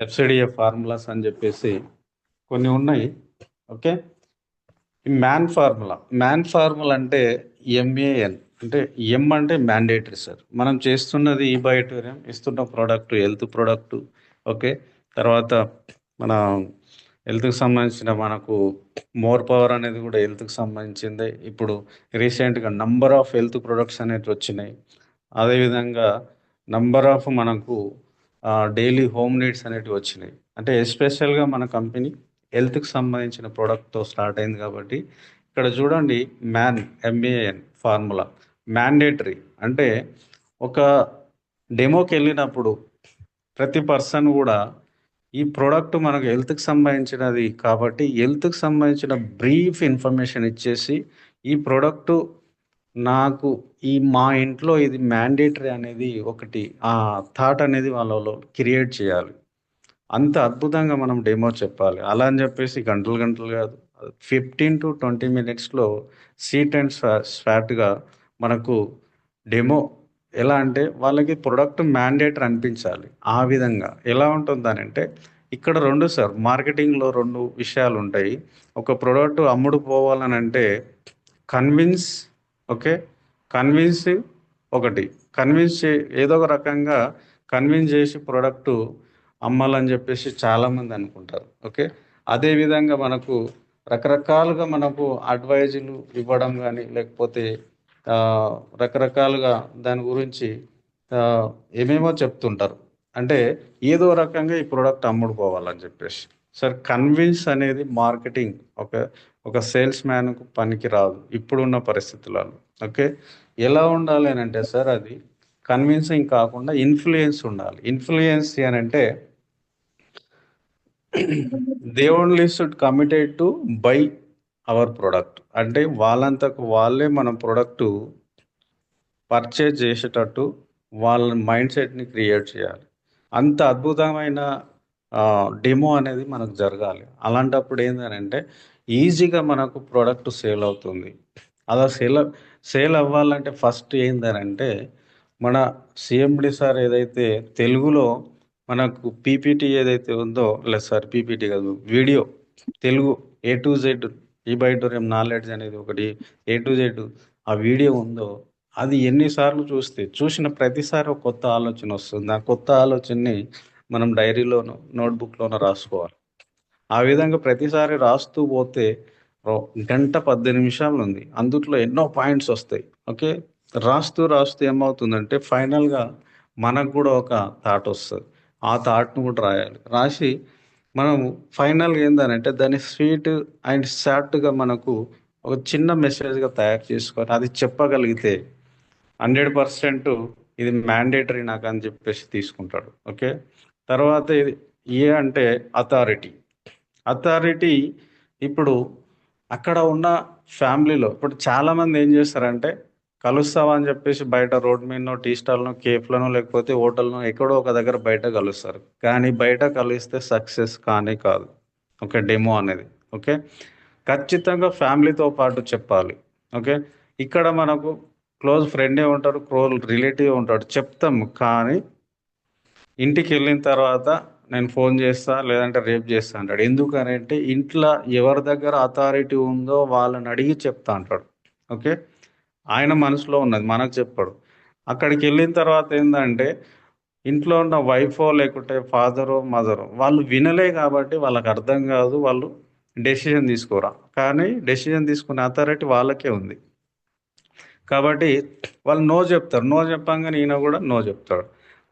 ఎఫ్సిడిఎఫ్ ఫార్ములాస్ అని చెప్పేసి కొన్ని ఉన్నాయి. ఓకే, ఈ మ్యాన్ ఫార్ములా అంటే MAN అంటే ఎం అంటే మ్యాండేటరీ సార్. మనం చేస్తున్నది ఈ బయోటోరియం, ఇస్తున్న ప్రోడక్ట్ హెల్త్ ప్రోడక్ట్. ఓకే, తర్వాత మన హెల్త్కి సంబంధించిన మనకు మోర్ పవర్ అనేది కూడా హెల్త్కి సంబంధించిందే. ఇప్పుడు రీసెంట్గా నంబర్ ఆఫ్ హెల్త్ ప్రొడక్ట్స్ అనేవి వచ్చినాయి. అదేవిధంగా నంబర్ ఆఫ్ మనకు డైలీ హోమ్ నీడ్స్ అనేటివి వచ్చినాయి. అంటే ఎస్పెషల్గా మన కంపెనీ హెల్త్కి సంబంధించిన ప్రోడక్ట్తో స్టార్ట్ అయింది కాబట్టి ఇక్కడ చూడండి MAN ఫార్ములా మ్యాండేటరీ అంటే ఒక డెమోకి వెళ్ళినప్పుడు ప్రతి పర్సన్ కూడా ఈ ప్రోడక్ట్ మనకు హెల్త్కి సంబంధించినది కాబట్టి హెల్త్కి సంబంధించిన బ్రీఫ్ ఇన్ఫర్మేషన్ ఇచ్చేసి ఈ ప్రోడక్ట్ నాకు మా ఇంట్లో ఇది మ్యాండేటరీ అనేది ఒకటి ఆ థాట్ అనేది వాళ్ళలో క్రియేట్ చేయాలి. అంత అద్భుతంగా మనం డెమో చెప్పాలి. అలా అని చెప్పేసి గంటలు కాదు, 15 to 20 minutesలో సీట్ అండ్ స్వాట్గా మనకు డెమో ఎలా అంటే వాళ్ళకి ప్రొడక్ట్ మ్యాండేటరీ అనిపించాలి. ఆ విధంగా ఎలా ఉంటుందని అంటే ఇక్కడ సార్ మార్కెటింగ్లో 2 విషయాలు ఉంటాయి. ఒక ప్రోడక్ట్ అమ్ముడు పోవాలని అంటే కన్విన్స్ ఒకటి కన్విన్స్ ఏదో ఒక రకంగా కన్విన్స్ చేసి ప్రోడక్ట్ అమ్మాలని చెప్పేసి చాలామంది అనుకుంటారు. ఓకే, అదేవిధంగా మనకు రకరకాలుగా మనకు అడ్వైజులు ఇవ్వడం కానీ లేకపోతే రకరకాలుగా దాని గురించి ఏమేమో చెప్తుంటారు. అంటే ఏదో రకంగా ఈ ప్రోడక్ట్ అమ్ముడుపోవాలని చెప్పేసి. సార్ కన్విన్స్ అనేది మార్కెటింగ్ ఒక సేల్స్ మ్యాన్కు పనికి రాదు ఇప్పుడున్న పరిస్థితులలో. ఓకే, ఎలా ఉండాలి అని అంటే సార్ అది కన్విన్సింగ్ కాకుండా ఇన్ఫ్లుయెన్స్ ఉండాలి. ఇన్ఫ్లుయెన్స్ అని అంటే they only should committed to by our product. అంటే వాళ్ళంతకు వాళ్ళే మన ప్రోడక్ట్ పర్చేజ్ చేసేటట్టు వాళ్ళ మైండ్ సెట్ని క్రియేట్ చేయాలి. అంత అద్భుతమైన డెమో అనేది మనకు జరగాలి. అలాంటప్పుడు ఏంటంటే ఈజీగా మనకు ప్రోడక్ట్ సేల్ అవుతుంది. అలా సేల్ అవ్వాలంటే ఫస్ట్ ఏంటంటే మన CMD సార్ ఏదైతే తెలుగులో మనకు పీపీటీ ఏదైతే ఉందో, లేదు సార్ పీపీటీ కాదు, video Telugu A to Z ఈబైటోరియం నాలెడ్జ్ అనేది ఒకటి A to Z ఆ వీడియో ఉందో, అది ఎన్నిసార్లు చూసిన ప్రతిసారి ఒక కొత్త ఆలోచన వస్తుంది. ఆ కొత్త ఆలోచనని మనం డైరీలోనో నోట్బుక్లోనో రాసుకోవాలి. ఆ విధంగా ప్రతిసారి రాస్తూ పోతే గంట 18 నిమిషాలు ఉంది, అందుట్లో ఎన్నో పాయింట్స్ వస్తాయి. ఓకే, రాస్తూ రాస్తూ ఏమవుతుందంటే ఫైనల్గా మనకు కూడా ఒక థాట్ వస్తుంది. ఆ థాట్ను కూడా రాయాలి. రాసి మనము ఫైనల్గా ఏందనంటే దాన్ని స్వీట్ అండ్ షార్ట్గా మనకు ఒక చిన్న మెసేజ్గా తయారు చేసుకొని అది చెప్పగలిగితే 100% ఇది మ్యాండేటరీ నాకు అని చెప్పేసి తీసుకుంటాడు. ఓకే, తర్వాత ఇది ఏ అంటే అథారిటీ. ఇప్పుడు అక్కడ ఉన్న ఫ్యామిలీలో ఇప్పుడు చాలామంది ఏం చేస్తారంటే కలుస్తావా అని చెప్పేసి బయట రోడ్ మీదనో, టీ స్టాల్నో, కేఫ్లోనో, లేకపోతే హోటల్నో ఎక్కడో ఒక దగ్గర బయట కలుస్తారు. కానీ బయట కలిస్తే సక్సెస్ కానే కాదు ఒక డెమో అనేది. ఓకే, ఖచ్చితంగా ఫ్యామిలీతో పాటు చెప్పాలి. ఓకే, ఇక్కడ మనకు క్లోజ్ ఫ్రెండే ఉంటాడు, క్లోజ్ రిలేటివ్ ఉంటాడు, చెప్తాం. కానీ ఇంటికి వెళ్ళిన తర్వాత నేను ఫోన్ చేస్తా, లేదంటే రేపు చేస్తా అంటాడు. ఎందుకనంటే ఇంట్లో ఎవరి దగ్గర అథారిటీ ఉందో వాళ్ళని అడిగి చెప్తా అంటాడు. ఓకే, ఆయన మనసులో ఉన్నది మనకు చెప్పాడు. అక్కడికి వెళ్ళిన తర్వాత ఏంటంటే ఇంట్లో ఉన్న వైఫో లేకుంటే ఫాదరో మదరో వాళ్ళు వినలే కాబట్టి వాళ్ళకి అర్థం కాదు, వాళ్ళు డెసిషన్ తీసుకోరా. కానీ డెసిషన్ తీసుకునే అథారిటీ వాళ్ళకే ఉంది కాబట్టి వాళ్ళు నో చెప్తారు. నో చెప్పంగానే ఈయన కూడా నో చెప్తాడు.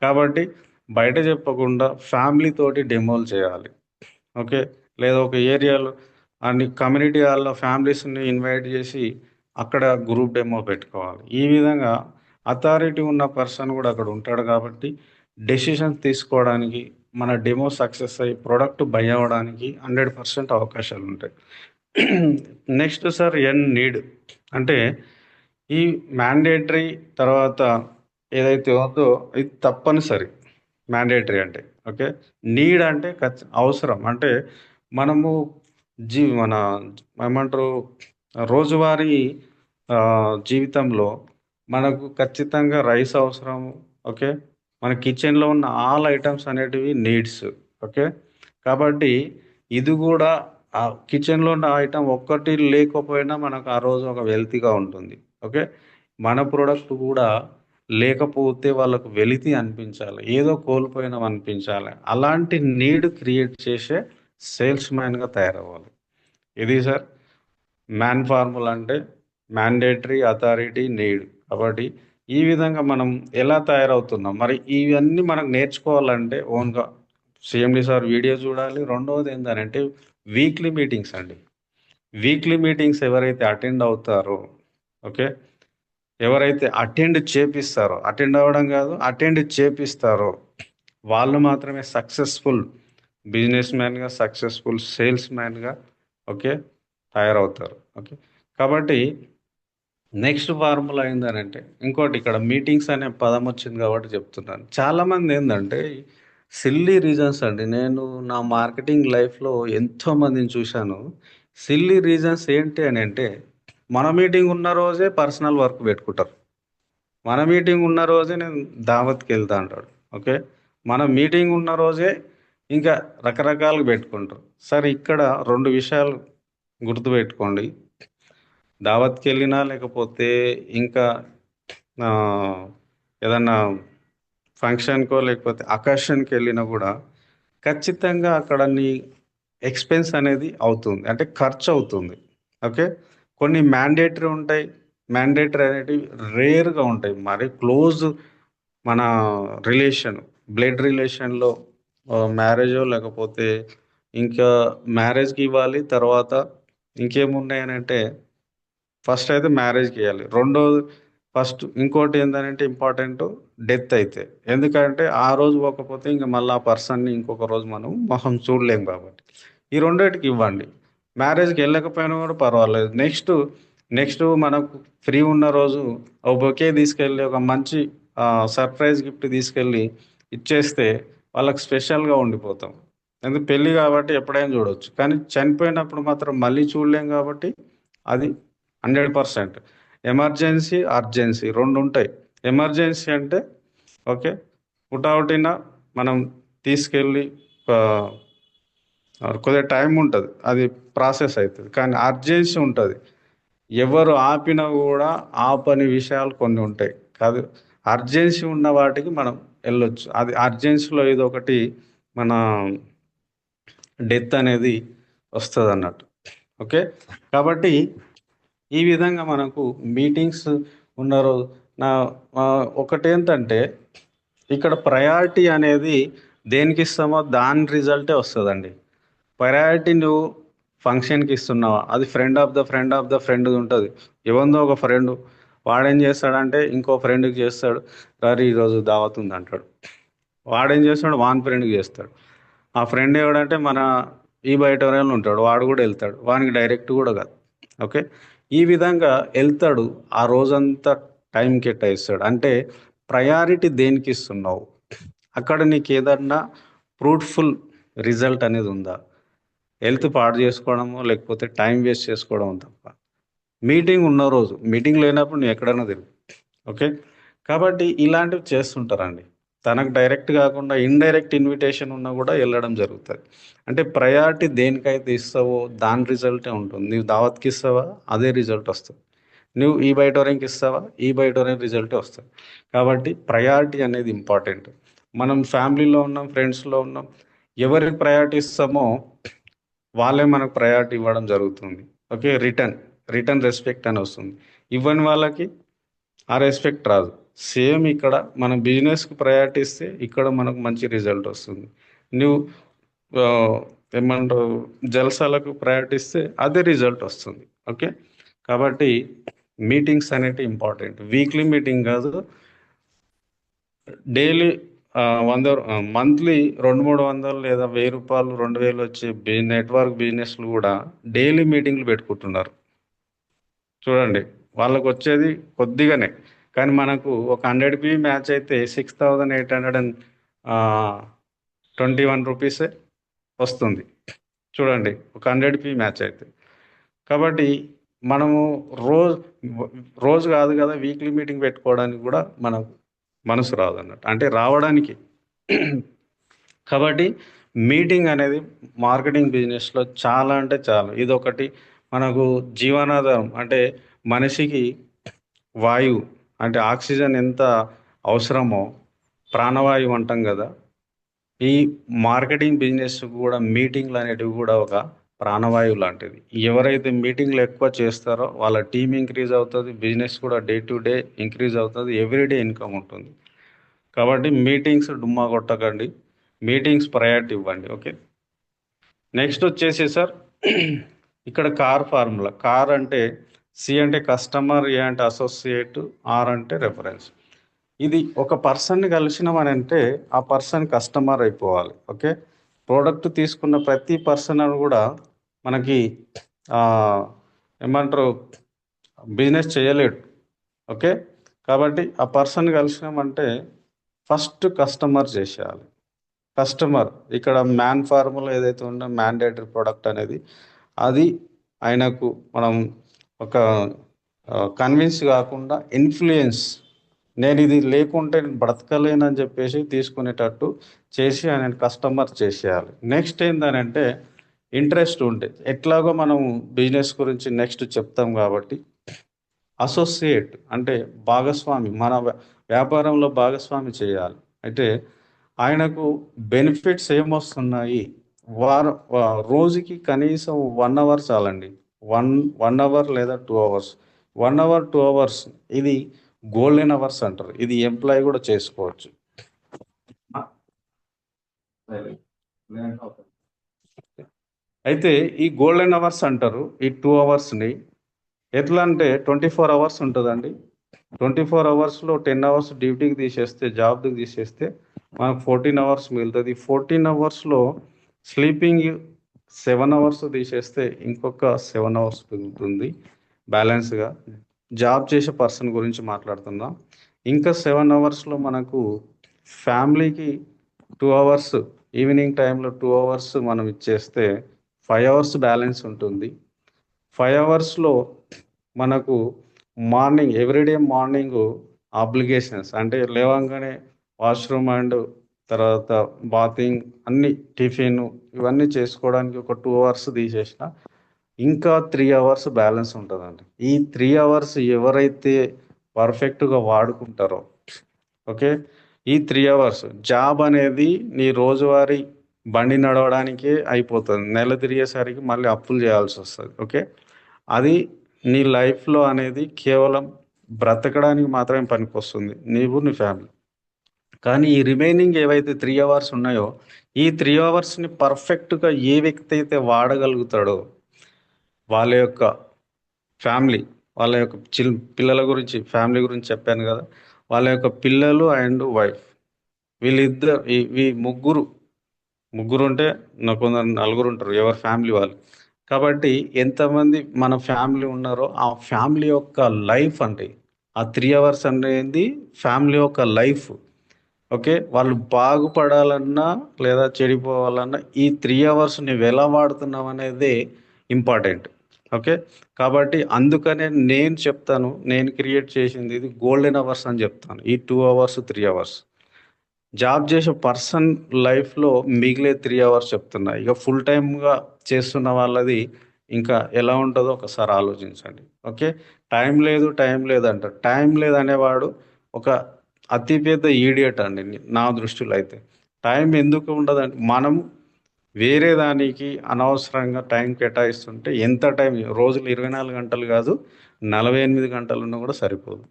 కాబట్టి బయట చెప్పకుండా ఫ్యామిలీ తోటి డెమోలు చేయాలి. ఓకే, లేదా ఒక ఏరియాలో అన్ని కమ్యూనిటీ హాల్లో ఫ్యామిలీస్ని ఇన్వైట్ చేసి అక్కడ గ్రూప్ డెమో పెట్టుకోవాలి. ఈ విధంగా అథారిటీ ఉన్న పర్సన్ కూడా అక్కడ ఉంటాడు కాబట్టి డెసిషన్స్ తీసుకోవడానికి, మన డెమో సక్సెస్ అయ్యి ప్రోడక్ట్ బై అవ్వడానికి 100% అవకాశాలు ఉంటాయి. నెక్స్ట్ సార్ నీడ్ అంటే ఈ మ్యాండేటరీ తర్వాత ఏదైతే ఉందో ఇది తప్పనిసరి. మ్యాండేటరీ అంటే ఓకే, నీడ్ అంటే అవసరం. అంటే మనము మన ఏమంటారు రోజువారీ జీవితంలో మనకు ఖచ్చితంగా రైస్ అవసరము. ఓకే, మన కిచెన్లో ఉన్న ఆల్ ఐటమ్స్ అనేటివి నీడ్స్. ఓకే, కాబట్టి ఇది కూడా ఆ కిచెన్లో ఉన్న ఐటమ్ ఒక్కటి లేకపోయినా మనకు ఆ రోజు ఒక వెల్తీగా ఉంటుంది. ఓకే, మన ప్రోడక్ట్ కూడా లేకపోతే వాళ్ళకు వెలితి అనిపించాలి, ఏదో కోల్పోయినాం అనిపించాలి. అలాంటి నీడ్ క్రియేట్ చేసే సేల్స్ మ్యాన్గా తయారవ్వాలి. ఇది సార్ మ్యాన్ ఫార్ములా అంటే మ్యాండేటరీ, అథారిటీ, నీడ్. కాబట్టి ఈ విధంగా మనం ఎలా తయారవుతున్నాం, మరి ఇవన్నీ మనకు నేర్చుకోవాలంటే ఓన్గా CMD సార్ వీడియో చూడాలి. రెండవది ఏంటంటే వీక్లీ మీటింగ్స్ అండి. వీక్లీ మీటింగ్స్ ఎవరైతే అటెండ్ అవుతారో, ఓకే, ఎవరైతే అటెండ్ అవ్వడం కాదు అటెండ్ చేపిస్తారో వాళ్ళు మాత్రమే సక్సెస్ఫుల్ బిజినెస్ మ్యాన్గా, సక్సెస్ఫుల్ సేల్స్ మ్యాన్గా ఓకే తయారవుతారు. ఓకే, కాబట్టి నెక్స్ట్ ఫార్ములా ఏంటంటే ఇంకోటి, ఇక్కడ మీటింగ్స్ అనే పదం వచ్చింది కాబట్టి చెప్తున్నాను. చాలామంది ఏంటంటే సిల్లీ రీజన్స్ అండి. నేను నా మార్కెటింగ్ లైఫ్లో ఎంతోమందిని చూశాను. సిల్లీ రీజన్స్ ఏంటి అని అంటే మన మీటింగ్ ఉన్న రోజే పర్సనల్ వర్క్ పెట్టుకుంటారు. మన మీటింగ్ ఉన్న రోజే నేను దావత్కి వెళ్తా అంటాడు. ఓకే, మన మీటింగ్ ఉన్న రోజే ఇంకా రకరకాలుగా పెట్టుకుంటారు. సరే, ఇక్కడ 2 విషయాలు గుర్తుపెట్టుకోండి. దావత్కి వెళ్ళినా లేకపోతే ఇంకా ఏదన్నా ఫంక్షన్కో లేకపోతే అకేషన్కి వెళ్ళినా కూడా ఖచ్చితంగా అక్కడ నీ ఎక్స్పెన్స్ అనేది అవుతుంది, అంటే ఖర్చు అవుతుంది. ఓకే, కొన్ని మ్యాండేటరీ ఉంటాయి, మ్యాండేటరీ అనేటివి రేర్గా ఉంటాయి. మరి క్లోజ్ మన రిలేషన్, బ్లడ్ రిలేషన్లో మ్యారేజో లేకపోతే ఇంకా మ్యారేజ్కి ఇవ్వాలి. తర్వాత ఇంకేమున్నాయని అంటే ఫస్ట్ అయితే మ్యారేజ్కి ఇవ్వాలి. ఫస్ట్ ఇంకోటి ఏంటంటే ఇంపార్టెంట్ డెత్ అయితే. ఎందుకంటే ఆ రోజు పోకపోతే ఇంకా మళ్ళీ ఆ పర్సన్ని ఇంకొక రోజు మనం మొహం చూడలేం కాబట్టి ఈ రెండింటికి ఇవ్వండి. మ్యారేజ్కి వెళ్ళకపోయినా కూడా పర్వాలేదు. నెక్స్ట్ మనకు ఫ్రీ ఉన్న రోజు ఒక బొకే తీసుకెళ్ళి ఒక మంచి సర్ప్రైజ్ గిఫ్ట్ తీసుకెళ్ళి ఇచ్చేస్తే వాళ్ళకి స్పెషల్గా ఉండిపోతాం. ఎందుకు పెళ్ళి కాబట్టి ఎప్పుడైనా చూడవచ్చు, కానీ చనిపోయినప్పుడు మాత్రం మళ్ళీ చూడలేం కాబట్టి అది 100%. ఎమర్జెన్సీ, అర్జెన్సీ 2 ఉంటాయి. ఎమర్జెన్సీ అంటే ఓకే పుటౌటిన మనం తీసుకెళ్ళి కొద్దిగా టైం ఉంటుంది, అది ప్రాసెస్ అవుతుంది. కానీ అర్జెన్సీ ఉంటుంది, ఎవరు ఆపినా కూడా ఆపని విషయాలు కొన్ని ఉంటాయి. కాదు, అర్జెన్సీ ఉన్న వాటికి మనం వెళ్ళొచ్చు. అది అర్జెన్సీలో ఏదో ఒకటి మన డెత్ అనేది వస్తుంది అన్నట్టు. ఓకే, కాబట్టి ఈ విధంగా మనకు మీటింగ్స్ ఉన్న రోజు ఒకటేంటంటే ఇక్కడ ప్రయారిటీ అనేది దేనికి ఇస్తామో దాని రిజల్టే వస్తుందండి. ప్రయారిటీ నువ్వు ఫంక్షన్కి ఇస్తున్నావా, అది ఫ్రెండ్ ఆఫ్ ద ఫ్రెండ్ ఉంటుంది. ఎవరిదో ఒక ఫ్రెండ్ వాడేం చేస్తాడంటే ఇంకో ఫ్రెండ్కి చేస్తాడు, రారి ఈరోజు దావత్ ఉంది అంటాడు. వాడేం చేస్తాడు, వాన్ ఫ్రెండ్కి చేస్తాడు. ఆ ఫ్రెండ్ ఎవడంటే మన ఈ బయట ఎవరైనా ఉంటాడు, వాడు కూడా వెళ్తాడు, వానికి డైరెక్ట్ కూడా కాదు. ఓకే, ఈ విధంగా వెళ్తాడు, ఆ రోజంతా టైం కేటాయిస్తాడు. అంటే ప్రయారిటీ దేనికి ఇస్తున్నావు, అక్కడ నీకు ఏదన్నా ఫ్రూట్ఫుల్ రిజల్ట్ అనేది ఉందా, హెల్త్ పాడు చేసుకోవడము లేకపోతే టైం వేస్ట్ చేసుకోవడం తప్ప. మీటింగ్ ఉన్న రోజు, మీటింగ్ లేనప్పుడు నువ్వు ఎక్కడైనా తిరుగు. ఓకే, కాబట్టి ఇలాంటివి చేస్తుంటారండి. తనకు డైరెక్ట్ కాకుండా ఇండైరెక్ట్ ఇన్విటేషన్ ఉన్నా కూడా వెళ్ళడం జరుగుతుంది. అంటే ప్రయారిటీ దేనికైతే ఇస్తావో దాని రిజల్టే ఉంటుంది. నువ్వు దావత్కి ఇస్తావా, అదే రిజల్ట్ వస్తుంది. నువ్వు ఈ బయటోరింగ్కి ఇస్తావా, ఈ బయటోరింగ్ రిజల్టే వస్తుంది. కాబట్టి ప్రయారిటీ అనేది ఇంపార్టెంట్. మనం ఫ్యామిలీలో ఉన్నాం, ఫ్రెండ్స్లో ఉన్నాం, ఎవరికి ప్రయారిటీ ఇస్తామో వాళ్ళే మనకు ప్రయారిటీ ఇవ్వడం జరుగుతుంది. ఓకే, రిటర్న్ రెస్పెక్ట్ అని వస్తుంది. ఇవ్వని వాళ్ళకి ఆ రెస్పెక్ట్ రాదు. సేమ్ ఇక్కడ మనం బిజినెస్కి ప్రయారిటీ ఇస్తే ఇక్కడ మనకు మంచి రిజల్ట్ వస్తుంది. నువ్వు ఏమంటారు జల్సాలకు ప్రయారిటీ ఇస్తే అదే రిజల్ట్ వస్తుంది. ఓకే, కాబట్టి మీటింగ్స్ అనేవి ఇంపార్టెంట్. వీక్లీ మీటింగ్ కాదు, డైలీ మంత్లీ 200-300 లేదా 1000 రూపాయలు 2000 వచ్చే నెట్వర్క్ బిజినెస్లు కూడా డైలీ మీటింగ్లు పెట్టుకుంటున్నారు. చూడండి, వాళ్ళకు వచ్చేది కొద్దిగానే, కానీ మనకు ఒక 100 PV మ్యాచ్ అయితే 6821 రూపీసే వస్తుంది. చూడండి, ఒక 100 PV మ్యాచ్ అయితే. కాబట్టి మనము రోజు కాదు కదా, వీక్లీ మీటింగ్ పెట్టుకోవడానికి కూడా మనకు మనసు రాదు అన్నట్టు, అంటే రావడానికి. కాబట్టి మీటింగ్ అనేది మార్కెటింగ్ బిజినెస్లో చాలా అంటే చాలా, ఇదొకటి మనకు జీవనాధారం. అంటే మనిషికి వాయువు అంటే ఆక్సిజన్ ఎంత అవసరమో ప్రాణవాయువు అంటాం కదా, ఈ మార్కెటింగ్ బిజినెస్ కూడా మీటింగ్లు అనేటివి కూడా ఒక ప్రాణవాయువు లాంటిది. ఎవరైతే మీటింగ్లు ఎక్కువ చేస్తారో వాళ్ళ టీం ఇంక్రీజ్ అవుతుంది, బిజినెస్ కూడా డే టు డే ఇంక్రీజ్ అవుతుంది, ఎవ్రీడే ఇన్కమ్ ఉంటుంది. కాబట్టి మీటింగ్స్ డుమ్మా కొట్టకండి, మీటింగ్స్ ప్రయారిటీ ఇవ్వండి. ఓకే, నెక్స్ట్ వచ్చేసి సార్ ఇక్కడ కార్ ఫార్ములా. కార్ అంటే సి అంటే కస్టమర్, ఏ అంటే అసోసియేట్, ఆర్ అంటే రెఫరెన్స్. ఇది ఒక పర్సన్ని కలిసినామనంటే ఆ పర్సన్ కస్టమర్ అయిపోవాలి. ఓకే, ప్రోడక్ట్ తీసుకున్న ప్రతి పర్సన్ కూడా మనకి ఏమంటారు బిజినెస్ చేయలేడు. ఓకే, కాబట్టి ఆ పర్సన్ కలిసినామంటే ఫస్ట్ కస్టమర్ చేసేయాలి. కస్టమర్ ఇక్కడ మ్యాన్ ఫార్ములా ఏదైతే ఉందో మ్యాండేటరీ ప్రోడక్ట్ అనేది, అది ఆయనకు మనం ఒక కన్విన్స్ కాకుండా ఇన్ఫ్లుయెన్స్, నేను ఇది లేకుంటే నేను బ్రతకలేనని చెప్పేసి తీసుకునేటట్టు చేసి ఆయన కస్టమర్ చేసేయాలి. నెక్స్ట్ ఏంటంటే ఇంట్రెస్ట్ ఉంటే, ఎట్లాగో మనం బిజినెస్ గురించి నెక్స్ట్ చెప్తాం కాబట్టి అసోసియేట్ అంటే భాగస్వామి, మన వ్యాపారంలో భాగస్వామి చేయాలి. అయితే ఆయనకు బెనిఫిట్స్ ఏమొస్తున్నాయి, రోజుకి కనీసం 1 అవర్ చాలండి. 1 అవర్ లేదా 2 అవర్స్, 1 అవర్ 2 అవర్స్ ఇది గోల్డెన్ అవర్స్ అంటారు. ఇది ఎంప్లాయీ కూడా చేసుకోవచ్చు. అయితే ఈ గోల్డెన్ అవర్స్ అంటారు ఈ 2 అవర్స్ని. ఎట్లా అంటే 24 అవర్స్ ఉంటుందండి. 24 అవర్స్లో 10 అవర్స్ డ్యూటీకి తీసేస్తే, జాబ్కి తీసేస్తే మనకు 14 అవర్స్ మిగులుతుంది. 14 అవర్స్లో స్లీపింగ్ 7 అవర్స్ తీసేస్తే ఇంకొక 7 అవర్స్ మిగులుతుంది బ్యాలెన్స్గా. జాబ్ చేసే పర్సన్ గురించి మాట్లాడుతున్నాం. ఇంకా 7 అవర్స్లో మనకు ఫ్యామిలీకి 2 అవర్స్, ఈవినింగ్ టైంలో 2 అవర్స్ మనం ఇచ్చేస్తే 5 అవర్స్ బ్యాలెన్స్ ఉంటుంది. 5 అవర్స్లో మనకు ఎవ్రీడే మార్నింగ్ ఆబ్లిగేషన్స్ అంటే లేవంగానే వాష్రూమ్ అండ్ తర్వాత బాతింగ్, అన్ని టిఫిన్ ఇవన్నీ చేసుకోవడానికి ఒక 2 అవర్స్ తీసేసిన ఇంకా 3 అవర్స్ బ్యాలెన్స్ ఉంటుందండి. ఈ 3 అవర్స్ ఎవరైతే పర్ఫెక్ట్గా వాడుకుంటారో, ఓకే, ఈ 3 అవర్స్ జాబ్ అనేది నీ రోజువారీ బండి నడవడానికే అయిపోతుంది. నెల తిరిగేసరికి మళ్ళీ అప్పులు చేయాల్సి వస్తుంది. ఓకే, అది నీ లైఫ్లో అనేది కేవలం బ్రతకడానికి మాత్రమే పనికొస్తుంది, నీవు నీ ఫ్యామిలీ. కానీ ఈ రిమైనింగ్ ఏవైతే 3 అవర్స్ ఉన్నాయో, ఈ 3 అవర్స్ని పర్ఫెక్ట్గా ఏ వ్యక్తి అయితే వాడగలుగుతాడో వాళ్ళ యొక్క ఫ్యామిలీ, వాళ్ళ యొక్క పిల్లల గురించి, ఫ్యామిలీ గురించి చెప్పాను కదా, వాళ్ళ యొక్క పిల్లలు అండ్ వైఫ్, వీళ్ళిద్దరు ఈ ముగ్గురు ఉంటే నాకు కొందరు నలుగురు ఉంటారు, ఎవరి ఫ్యామిలీ వాళ్ళు. కాబట్టి ఎంతమంది మన ఫ్యామిలీ ఉన్నారో ఆ ఫ్యామిలీ యొక్క లైఫ్ అంటే ఆ 3 అవర్స్ అనేది ఫ్యామిలీ యొక్క లైఫ్. ఓకే, వాళ్ళు బాగుపడాలన్నా లేదా చెడిపోవాలన్నా ఈ 3 అవర్స్ నువ్వు ఎలా వాడుతున్నావు అనేది ఇంపార్టెంట్. ఓకే, కాబట్టి అందుకనే నేను చెప్తాను, నేను క్రియేట్ చేసింది ఇది గోల్డెన్ అవర్స్ అని చెప్తాను. ఈ 2 అవర్స్ 3 అవర్స్ జాబ్ చేసే పర్సన్ లైఫ్లో మిగిలే 3 అవర్స్ చెప్తున్నా. ఇక ఫుల్ టైమ్గా చేస్తున్న వాళ్ళది ఇంకా ఎలా ఉంటుందో ఒకసారి ఆలోచించండి. ఓకే, టైం లేదు అంటారు. టైం లేదు అనేవాడు ఒక అతిపెద్ద ఈడియట్ అండి నా దృష్టిలో అయితే. టైం ఎందుకు ఉండదంటే మనం వేరే దానికి అనవసరంగా టైం కేటాయిస్తుంటే ఎంత టైం, రోజులు 24 గంటలు కాదు 48 గంటలు ఉన్నా కూడా సరిపోదు.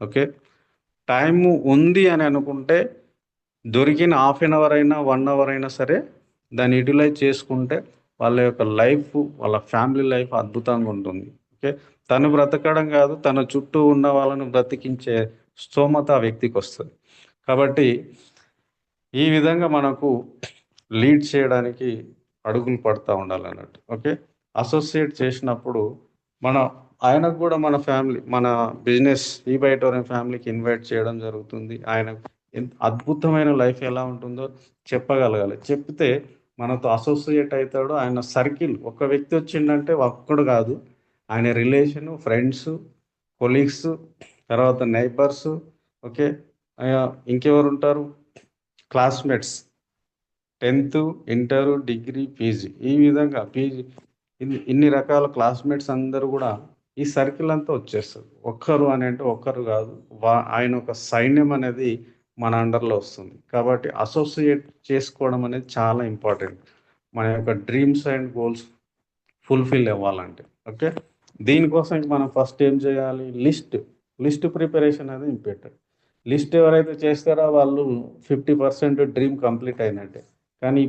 ఓకే, టైము ఉంది అని అనుకుంటే దొరికిన హాఫ్ అన్ అవర్ అయినా 1 అవర్ అయినా సరే దాన్ని యూటిలైజ్ చేసుకుంటే వాళ్ళ యొక్క లైఫ్, వాళ్ళ ఫ్యామిలీ లైఫ్ అద్భుతంగా ఉంటుంది. ఓకే, తను బ్రతకడం కాదు, తన చుట్టూ ఉన్న వాళ్ళను బ్రతికించే స్తోమత ఆ వ్యక్తికి వస్తుంది. కాబట్టి ఈ విధంగా మనకు లీడ్ చేయడానికి అడుగులు పడుతూ ఉండాలన్నట్టు. ఓకే, అసోసియేట్ చేసినప్పుడు ఆయనకు కూడా మన ఫ్యామిలీ, మన బిజినెస్ ఈ బయటోరం ఫ్యామిలీకి ఇన్వైట్ చేయడం జరుగుతుంది. ఆయన అద్భుతమైన లైఫ్ ఎలా ఉంటుందో చెప్పగలగాలి. చెప్తే మనతో అసోసియేట్ అవుతాడు. ఆయన సర్కిల్, ఒక వ్యక్తి వచ్చిందంటే ఒక్కడు కాదు, ఆయన రిలేషను, ఫ్రెండ్స్, కొలీగ్స్, తర్వాత నైబర్స్, ఓకే, ఇంకెవరు ఉంటారు, classmates, 10th, inter, degree, PG, ఈ విధంగా పీజీ ఇన్ని రకాల క్లాస్మేట్స్ అందరూ కూడా ఈ సర్కిల్ అంతా వచ్చేస్తారు. ఒక్కరు అని అంటే ఒక్కరు కాదు, ఆయన ఒక సైన్యం అనేది మన అండర్లో వస్తుంది. కాబట్టి అసోసియేట్ చేసుకోవడం అనేది చాలా ఇంపార్టెంట్ మన యొక్క డ్రీమ్స్ అండ్ గోల్స్ ఫుల్ఫిల్ అవ్వాలంటే. ఓకే, దీనికోసం మనం ఫస్ట్ ఏం చేయాలి, లిస్ట్ ప్రిపరేషన్ అనేది ఇంపార్టెంట్. లిస్ట్ ఎవరైతే చేస్తారో వాళ్ళు 50% డ్రీమ్ కంప్లీట్ అయినట్టే. కానీ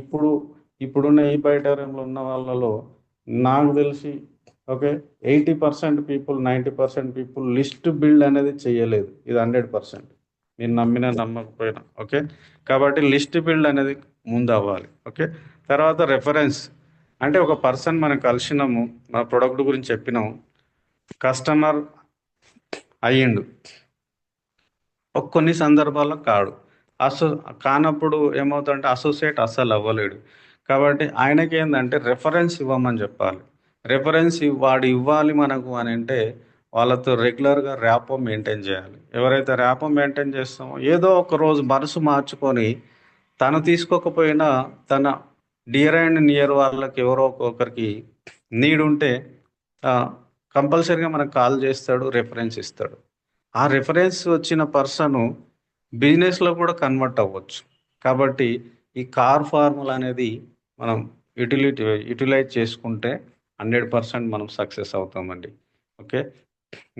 ఇప్పుడున్న ఈ బయటలో ఉన్న వాళ్ళలో నాకు తెలిసి okay 80% people, 90% people list build అనేది చేయలేదు. ఇది 100%, నేను నమ్మినా నమ్మకపోయినా. ఓకే, కాబట్టి లిస్ట్ బిల్డ్ అనేది ముందు అవ్వాలి. ఓకే, తర్వాత రెఫరెన్స్ అంటే ఒక పర్సన్ మనం కలిసినాము, మన ప్రొడక్ట్ గురించి చెప్పినాము, కస్టమర్ అయ్యిండు, కొన్ని సందర్భాల్లో కాడు. కానప్పుడు ఏమవుతుందంటే అసోసియేట్ అస్సలు అవ్వలేడు. కాబట్టి ఆయనకి ఏంటంటే రెఫరెన్స్ ఇవ్వమని చెప్పాలి. రెఫరెన్స్ వాడు ఇవ్వాలి మనకు అని అంటే వాళ్ళతో రెగ్యులర్గా ర్యాపో మెయింటైన్ చేయాలి. ఎవరైతే ర్యాపో మెయింటైన్ చేస్తామో ఏదో ఒక రోజు మనసు మార్చుకొని తను తీసుకోకపోయినా తన డియర్ అండ్ నియర్ వాళ్ళకి ఎవరో ఒకరికి నీడ్ ఉంటే కంపల్సరీగా మనకు కాల్ చేస్తాడు, రెఫరెన్స్ ఇస్తాడు. ఆ రెఫరెన్స్ వచ్చిన పర్సను బిజినెస్లో కూడా కన్వర్ట్ అవ్వచ్చు. కాబట్టి ఈ కార్ ఫార్ములా అనేది మనం యూటిలైజ్ చేసుకుంటే 100% మనం సక్సెస్ అవుతామండి. Okay,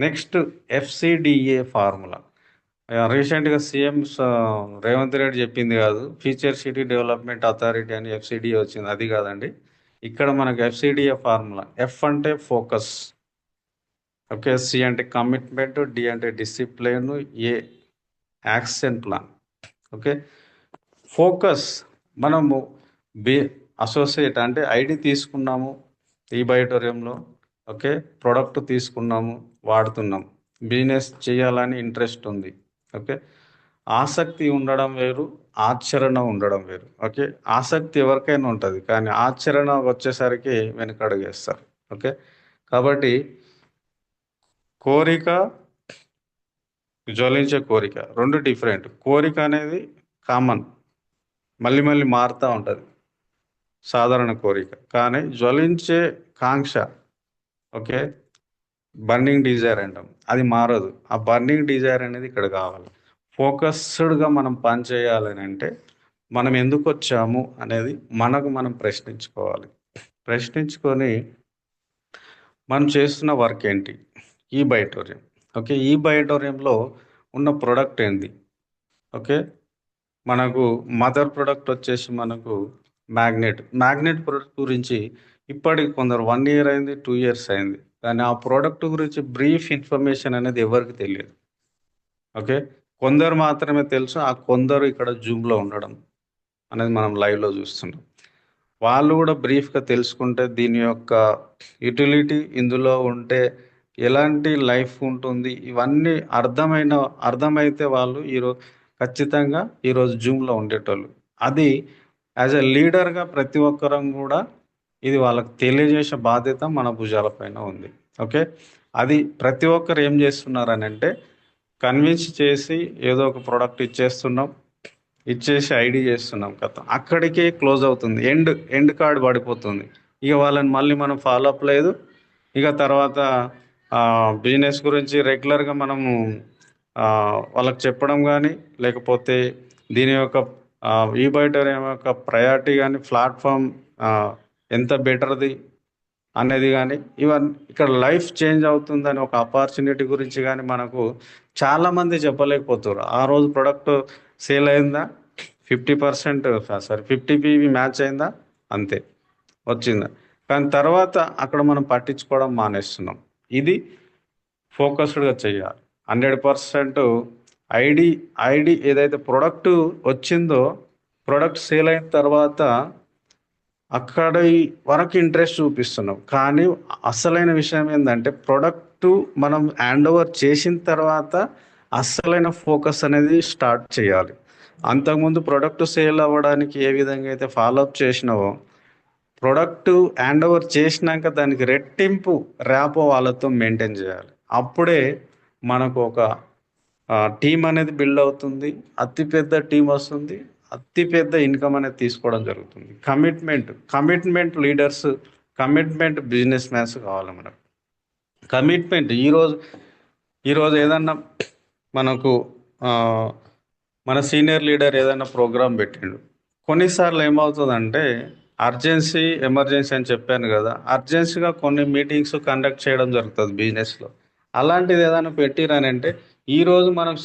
next FCDA formula. రీసెంట్గా సీఎం రేవంత్ రెడ్డి చెప్పింది కాదు, ఫ్యూచర్ సిటీ డెవలప్మెంట్ అథారిటీ అని FCDA వచ్చింది, అది కాదండి. ఇక్కడ మనకు FCDA ఫార్ములా, F అంటే ఫోకస్, ఓకే, C అంటే కమిట్మెంట్, D అంటే discipline, A action plan. Okay, focus, మనము అసోసియేట్ అంటే ఐడి తీసుకున్నాము ఈ బయోటోరియంలో, ఓకే, ప్రోడక్ట్ తీసుకున్నాము, వాడుతున్నాం, బిజినెస్ చేయాలని ఇంట్రెస్ట్ ఉంది. ఓకే, ఆసక్తి ఉండడం వేరు, ఆచరణ ఉండడం వేరు. ఓకే, ఆసక్తి ఎవరికైనా ఉంటుంది, కానీ ఆచరణ వచ్చేసరికి వెనకడుగేస్తారు. ఓకే, కాబట్టి కోరిక, జ్వలించే కోరిక రెండు డిఫరెంట్. కోరిక అనేది కామన్, మళ్ళీ మళ్ళీ మారుతూ ఉంటుంది, సాధారణ కోరిక. కానీ జ్వలించే కాంక్ష, ఓకే, బర్నింగ్ డిజైర్ అంటాం, అది మారదు. ఆ బర్నింగ్ డిజైర్ అనేది ఇక్కడ కావాలి. ఫోకస్డ్గా మనం పని చేయాలని అంటే మనం ఎందుకు వచ్చాము అనేది మనకు మనం ప్రశ్నించుకోవాలి. ప్రశ్నించుకొని మనం చేస్తున్న వర్క్ ఏంటి, ఈ బయోటోరియం, ఓకే, ఈ బయోటోరియంలో ఉన్న ప్రొడక్ట్ ఏంది, ఓకే. మనకు మదర్ ప్రొడక్ట్ వచ్చేసి మనకు మ్యాగ్నెట్ ప్రొడక్ట్ గురించి ఇప్పటికి కొందరు 1 year అయింది, 2 years అయింది, కానీ ఆ ప్రోడక్ట్ గురించి బ్రీఫ్ ఇన్ఫర్మేషన్ అనేది ఎవరికి తెలియదు, ఓకే. కొందరు మాత్రమే తెలుసు. ఆ కొందరు ఇక్కడ జూమ్లో ఉండడం అనేది మనం లైవ్లో చూస్తున్నాం. వాళ్ళు కూడా బ్రీఫ్గా తెలుసుకుంటే దీని యొక్క యూటిలిటీ, ఇందులో ఉంటే ఎలాంటి లైఫ్ ఉంటుంది, ఇవన్నీ అర్థమైతే వాళ్ళు ఖచ్చితంగా ఈరోజు జూమ్లో ఉండేటోళ్ళు. అది యాజ్ ఎ లీడర్గా ప్రతి ఒక్కరం కూడా ఇది వాళ్ళకి తెలియజేసే బాధ్యత మన భుజాలపైన ఉంది, ఓకే. అది ప్రతి ఒక్కరు ఏం చేస్తున్నారని అంటే కన్విన్స్ చేసి ఏదో ఒక ప్రోడక్ట్ ఇచ్చేసి ఐడి చేస్తున్నాం కథ, అక్కడికే క్లోజ్ అవుతుంది, ఎండ్ కార్డ్ పడిపోతుంది. ఇక వాళ్ళని మళ్ళీ మనం ఫాలోఅప్ లేదు. ఇక తర్వాత బిజినెస్ గురించి రెగ్యులర్గా మనము వాళ్ళకి చెప్పడం కానీ, లేకపోతే దీని యొక్క ఈ బయోటోరియం యొక్క ప్రయారిటీ కానీ, ప్లాట్ఫామ్ ఎంత బెటర్ది అనేది కానీ, ఇవన్నీ ఇక్కడ లైఫ్ చేంజ్ అవుతుందని ఒక ఆపర్చునిటీ గురించి కానీ మనకు చాలామంది చెప్పలేకపోతారు. ఆ రోజు ప్రొడక్ట్ సేల్ అయిందా, 50 PV మ్యాచ్ అయిందా, అంతే వచ్చిందా, కానీ తర్వాత అక్కడ మనం పట్టించుకోవడం మానేస్తున్నాం. ఇది ఫోకస్డ్గా చేయాలి. 100% ఐడి ఏదైతే ప్రొడక్ట్ వచ్చిందో, ప్రొడక్ట్ సేల్ అయిన తర్వాత అక్కడ వరకు ఇంట్రెస్ట్ చూపిస్తున్నాం. కానీ అసలైన విషయం ఏంటంటే ప్రొడక్ట్ మనం హ్యాండ్ ఓవర్ చేసిన తర్వాత అసలైన ఫోకస్ అనేది స్టార్ట్ చేయాలి. అంతకుముందు ప్రొడక్ట్ సేల్ అవ్వడానికి ఏ విధంగా అయితే ఫాలోఅప్ చేసినావో, ప్రొడక్ట్ హ్యాండ్ ఓవర్ చేసినాక దానికి రెట్టింపు ర్యాపో వాళ్ళతో మెయింటైన్ చేయాలి. అప్పుడే మనకు ఒక టీం అనేది బిల్డ్ అవుతుంది, అతిపెద్ద టీం వస్తుంది, అతిపెద్ద ఇన్కమ్ అనేది తీసుకోవడం జరుగుతుంది. Commitment leaders, commitment business mans కావాలి మనకు. కమిట్మెంట్ ఈరోజు ఏదన్నా మనకు మన సీనియర్ లీడర్ ఏదైనా ప్రోగ్రామ్ పెట్టిండు, కొన్నిసార్లు ఏమవుతుందంటే ఎమర్జెన్సీ అని చెప్పాను కదా, అర్జెన్సీగా కొన్ని మీటింగ్స్ కండక్ట్ చేయడం జరుగుతుంది బిజినెస్లో. అలాంటిది ఏదైనా పెట్టిరనంటే ఈరోజు మనం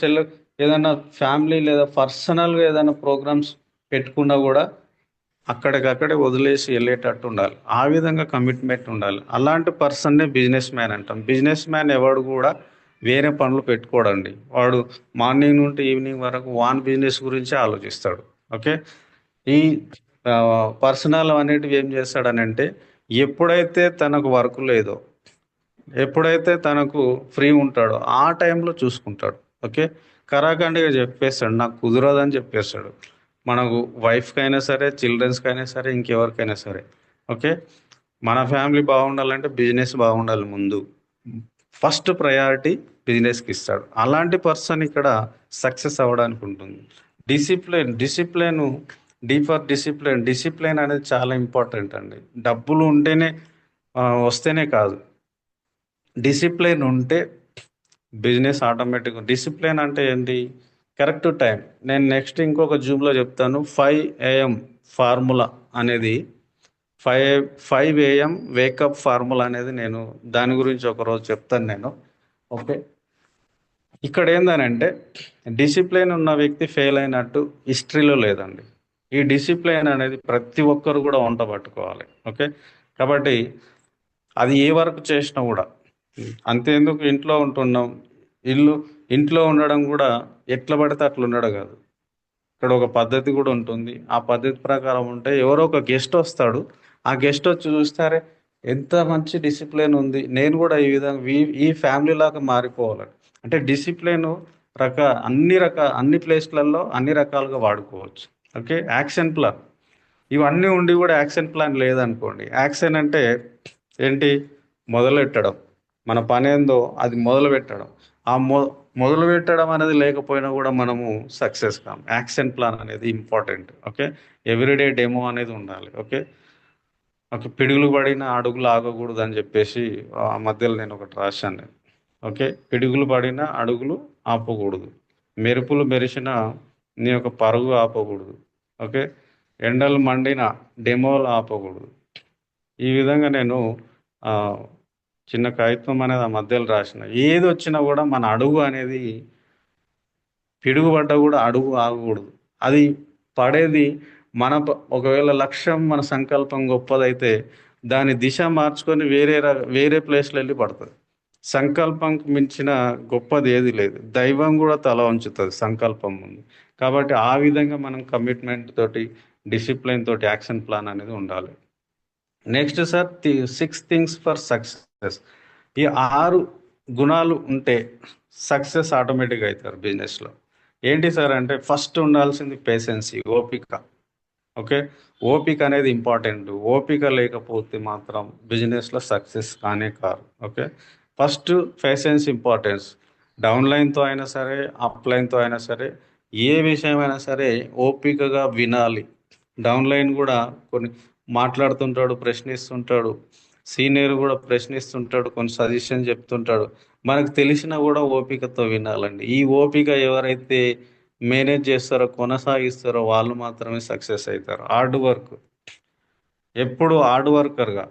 ఏదైనా ఫ్యామిలీ లేదా పర్సనల్గా ఏదైనా ప్రోగ్రామ్స్ పెట్టుకున్నా కూడా అక్కడికక్కడే వదిలేసి వెళ్ళేటట్టు ఉండాలి. ఆ విధంగా కమిట్మెంట్ ఉండాలి. అలాంటి పర్సన్నే బిజినెస్ మ్యాన్ అంటాం. బిజినెస్ మ్యాన్ ఎవడు కూడా వేరే పనులు పెట్టుకోడండి. వాడు మార్నింగ్ నుండి ఈవినింగ్ వరకు వాన్ బిజినెస్ గురించి ఆలోచిస్తాడు, ఓకే. ఈ పర్సనల్ అనేటివి ఏం చేస్తాడని అంటే ఎప్పుడైతే తనకు వర్క్ లేదో, ఎప్పుడైతే తనకు ఫ్రీ ఉంటాడో ఆ టైంలో చూసుకుంటాడు, ఓకే. కరాఖండిగా చెప్పేస్తాడు, నాకు కుదరదని చెప్పేస్తాడు. మనకు వైఫ్కి అయినా సరే, చిల్డ్రన్స్కి అయినా సరే, ఇంకెవరికైనా సరే, ఓకే. మన ఫ్యామిలీ బాగుండాలంటే బిజినెస్ బాగుండాలి. ముందు ఫస్ట్ ప్రయారిటీ బిజినెస్కి ఇస్తాడు. అలాంటి పర్సన్ ఇక్కడ సక్సెస్ అవ్వడానికి ఉంటుంది. డిసిప్లిన్ అనేది చాలా ఇంపార్టెంట్ అండి. డబ్బులు ఉంటేనే వస్తేనే కాదు, డిసిప్లిన్ ఉంటే బిజినెస్ ఆటోమేటిక్గా. డిసిప్లిన్ అంటే ఏంటి, కరెక్ట్ టైం. నేను నెక్స్ట్ ఇంకొక జూమ్లో చెప్తాను. 5 AM ఫార్ములా అనేది 5 AM వేకప్ ఫార్ములా అనేది నేను దాని గురించి ఒకరోజు చెప్తాను నేను, ఓకే. ఇక్కడ ఏందనంటే డిసిప్లిన్ ఉన్న వ్యక్తి ఫెయిల్ అయినట్టు హిస్టరీలో లేదండి. ఈ డిసిప్లిన్ అనేది ప్రతి ఒక్కరు కూడా వంట పట్టుకోవాలి, ఓకే. కాబట్టి అది ఏ వర్క్ చేసినా కూడా అంతేందుకు, ఇంట్లో ఉంటున్నాం, ఇంట్లో ఉండడం కూడా ఎట్లా పడితే అట్లా ఉండడం కాదు. ఇక్కడ ఒక పద్ధతి కూడా ఉంటుంది. ఆ పద్ధతి ప్రకారం ఉంటే ఎవరో ఒక గెస్ట్ వస్తాడు, ఆ గెస్ట్ వచ్చి చూస్తారే ఎంత మంచి డిసిప్లిన్ ఉంది, నేను కూడా ఈ విధంగా ఈ ఫ్యామిలీ లాగా మారిపోవాలి అంటే డిసిప్లిన్ అన్ని ప్లేస్లలో అన్ని రకాలుగా వాడుకోవచ్చు, ఓకే. యాక్షన్ ప్లాన్ ఇవన్నీ ఉండి కూడా యాక్షన్ ప్లాన్ లేదనుకోండి. యాక్షన్ అంటే ఏంటి, మొదలెట్టడం, మన పని ఏందో అది మొదలు పెట్టడం. ఆ మొదలు పెట్టడం అనేది లేకపోయినా కూడా మనము సక్సెస్ కాం. యాక్షన్ ప్లాన్ అనేది ఇంపార్టెంట్. ఓకే. ఎవ్రీడే డెమో అనేది ఉండాలి. ఓకే. ఓకే. పిడుగులు పడిన అడుగులు ఆగకూడదు అని చెప్పేసి ఆ మధ్యలో నేను ఒకటి రాశాను నేను. ఓకే. పిడుగులు పడిన అడుగులు ఆపకూడదు, మెరుపులు మెరిసిన నీ యొక్క పరుగు ఆపకూడదు. ఓకే. ఎండలు మండిన డెమోలు ఆపకూడదు. ఈ విధంగా నేను ఆ, చిన్న కవిత్వం అనేది ఆ మధ్యలో రాసిన. ఏది వచ్చినా కూడా మన అడుగు అనేది పిడుగుపడ్డా కూడా అడుగు ఆగకూడదు. అది పడేది ఒకవేళ లక్ష్యం మన సంకల్పం గొప్పదైతే దాని దిశ మార్చుకొని వేరే ప్లేస్లో వెళ్ళి పడుతుంది. సంకల్పంకి మించిన గొప్పది ఏది లేదు. దైవం కూడా తల వంచుతుంది సంకల్పం ముందు. కాబట్టి ఆ విధంగా మనం కమిట్మెంట్ తోటి, డిసిప్లిన్ తోటి యాక్షన్ ప్లాన్ అనేది ఉండాలి. Next sir 6 things for success. ఈ 6 గుణాలు ఉంటే సక్సెస్ ఆటోమేటిక్గా అవుతారు బిజినెస్లో. ఏంటి సార్ అంటే ఫస్ట్ ఉండాల్సింది పేషెన్సీ, ఓపిక. ఓకే. ఓపిక అనేది ఇంపార్టెంట్. ఓపిక లేకపోతే మాత్రం బిజినెస్లో సక్సెస్ కానే కారు. ఓకే. First patience importance. డౌన్లైన్తో అయినా సరే, అప్లైన్తో అయినా సరే, ఏ విషయమైనా సరే ఓపికగా వినాలి. డౌన్లైన్ కూడా కొన్ని మాట్లాడుతుంటాడు, ప్రశ్నిస్తుంటాడు. సీనియర్ కూడా ప్రశ్నిస్తుంటాడు, కొన్ని సజెషన్ చెప్తుంటాడు. మనకు తెలిసినా కూడా ఓపికతో వినాలండి. ఈ ఓపిక ఎవరైతే మేనేజ్ చేస్తారో, కొనసాగిస్తారో వాళ్ళు మాత్రమే సక్సెస్ అవుతారు. హార్డ్ వర్క్, ఎప్పుడు హార్డ్ వర్కర్గా,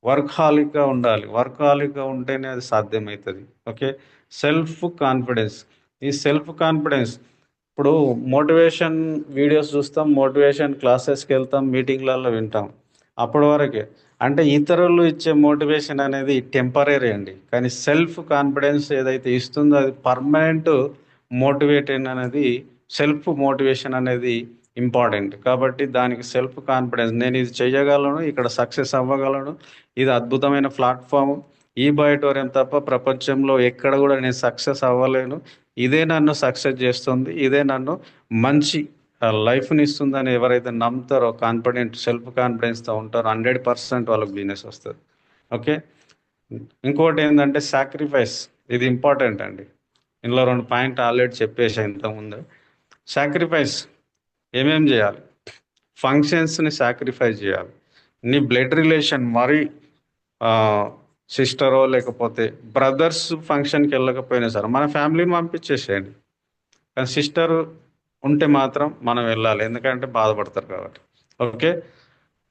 వర్క్హాలిక్గా ఉండాలి. వర్క్హాలిక్గా ఉంటేనే అది సాధ్యమవుతుంది. ఓకే. Self confidence. ఈ సెల్ఫ్ కాన్ఫిడెన్స్ ఇప్పుడు మోటివేషన్ వీడియోస్ చూస్తాం, మోటివేషన్ క్లాసెస్కి వెళ్తాం, మీటింగ్లలో వింటాం, అప్పటి వరకే. అంటే ఇతరులు ఇచ్చే మోటివేషన్ అనేది టెంపరీ అండి. కానీ సెల్ఫ్ కాన్ఫిడెన్స్ ఏదైతే ఇస్తుందో అది పర్మనెంట్ మోటివేషన్ అనేది, సెల్ఫ్ మోటివేషన్ అనేది ఇంపార్టెంట్. కాబట్టి దానికి సెల్ఫ్ కాన్ఫిడెన్స్, నేను ఇది చేయగలను, ఇక్కడ సక్సెస్ అవ్వగలను, ఇది అద్భుతమైన ప్లాట్ఫామ్, ఈ ఆడిటోరియం తప్ప ప్రపంచంలో ఎక్కడ కూడా నేను సక్సెస్ అవ్వలేను, ఇదే నన్ను సక్సెస్ చేస్తుంది, ఇదే నన్ను మంచి లైఫ్ని ఇస్తుందని ఎవరైతే నమ్ముతారో, కాన్ఫిడెంట్ సెల్ఫ్ కాన్ఫిడెన్స్తో ఉంటారో 100% వాళ్ళకి బిజినెస్ వస్తుంది. ఓకే. ఇంకోటి ఏంటంటే సాక్రిఫైస్. ఇది ఇంపార్టెంట్ అండి. ఇందులో 2 పాయింట్ ఆల్రెడీ చెప్పేసా ఇంతకుముందు. సాక్రిఫైస్ ఏమేం చేయాలి? ఫంక్షన్స్ని సాక్రిఫైస్ చేయాలి. నీ బ్లడ్ రిలేషన్ మరి సిస్టరో లేకపోతే బ్రదర్స్ ఫంక్షన్కి వెళ్ళకపోయినా సరే మన ఫ్యామిలీని పంపించేసేయండి. కానీ సిస్టర్ ఉంటే మాత్రం మనం వెళ్ళాలి, ఎందుకంటే బాధపడతారు కాబట్టి. ఓకే.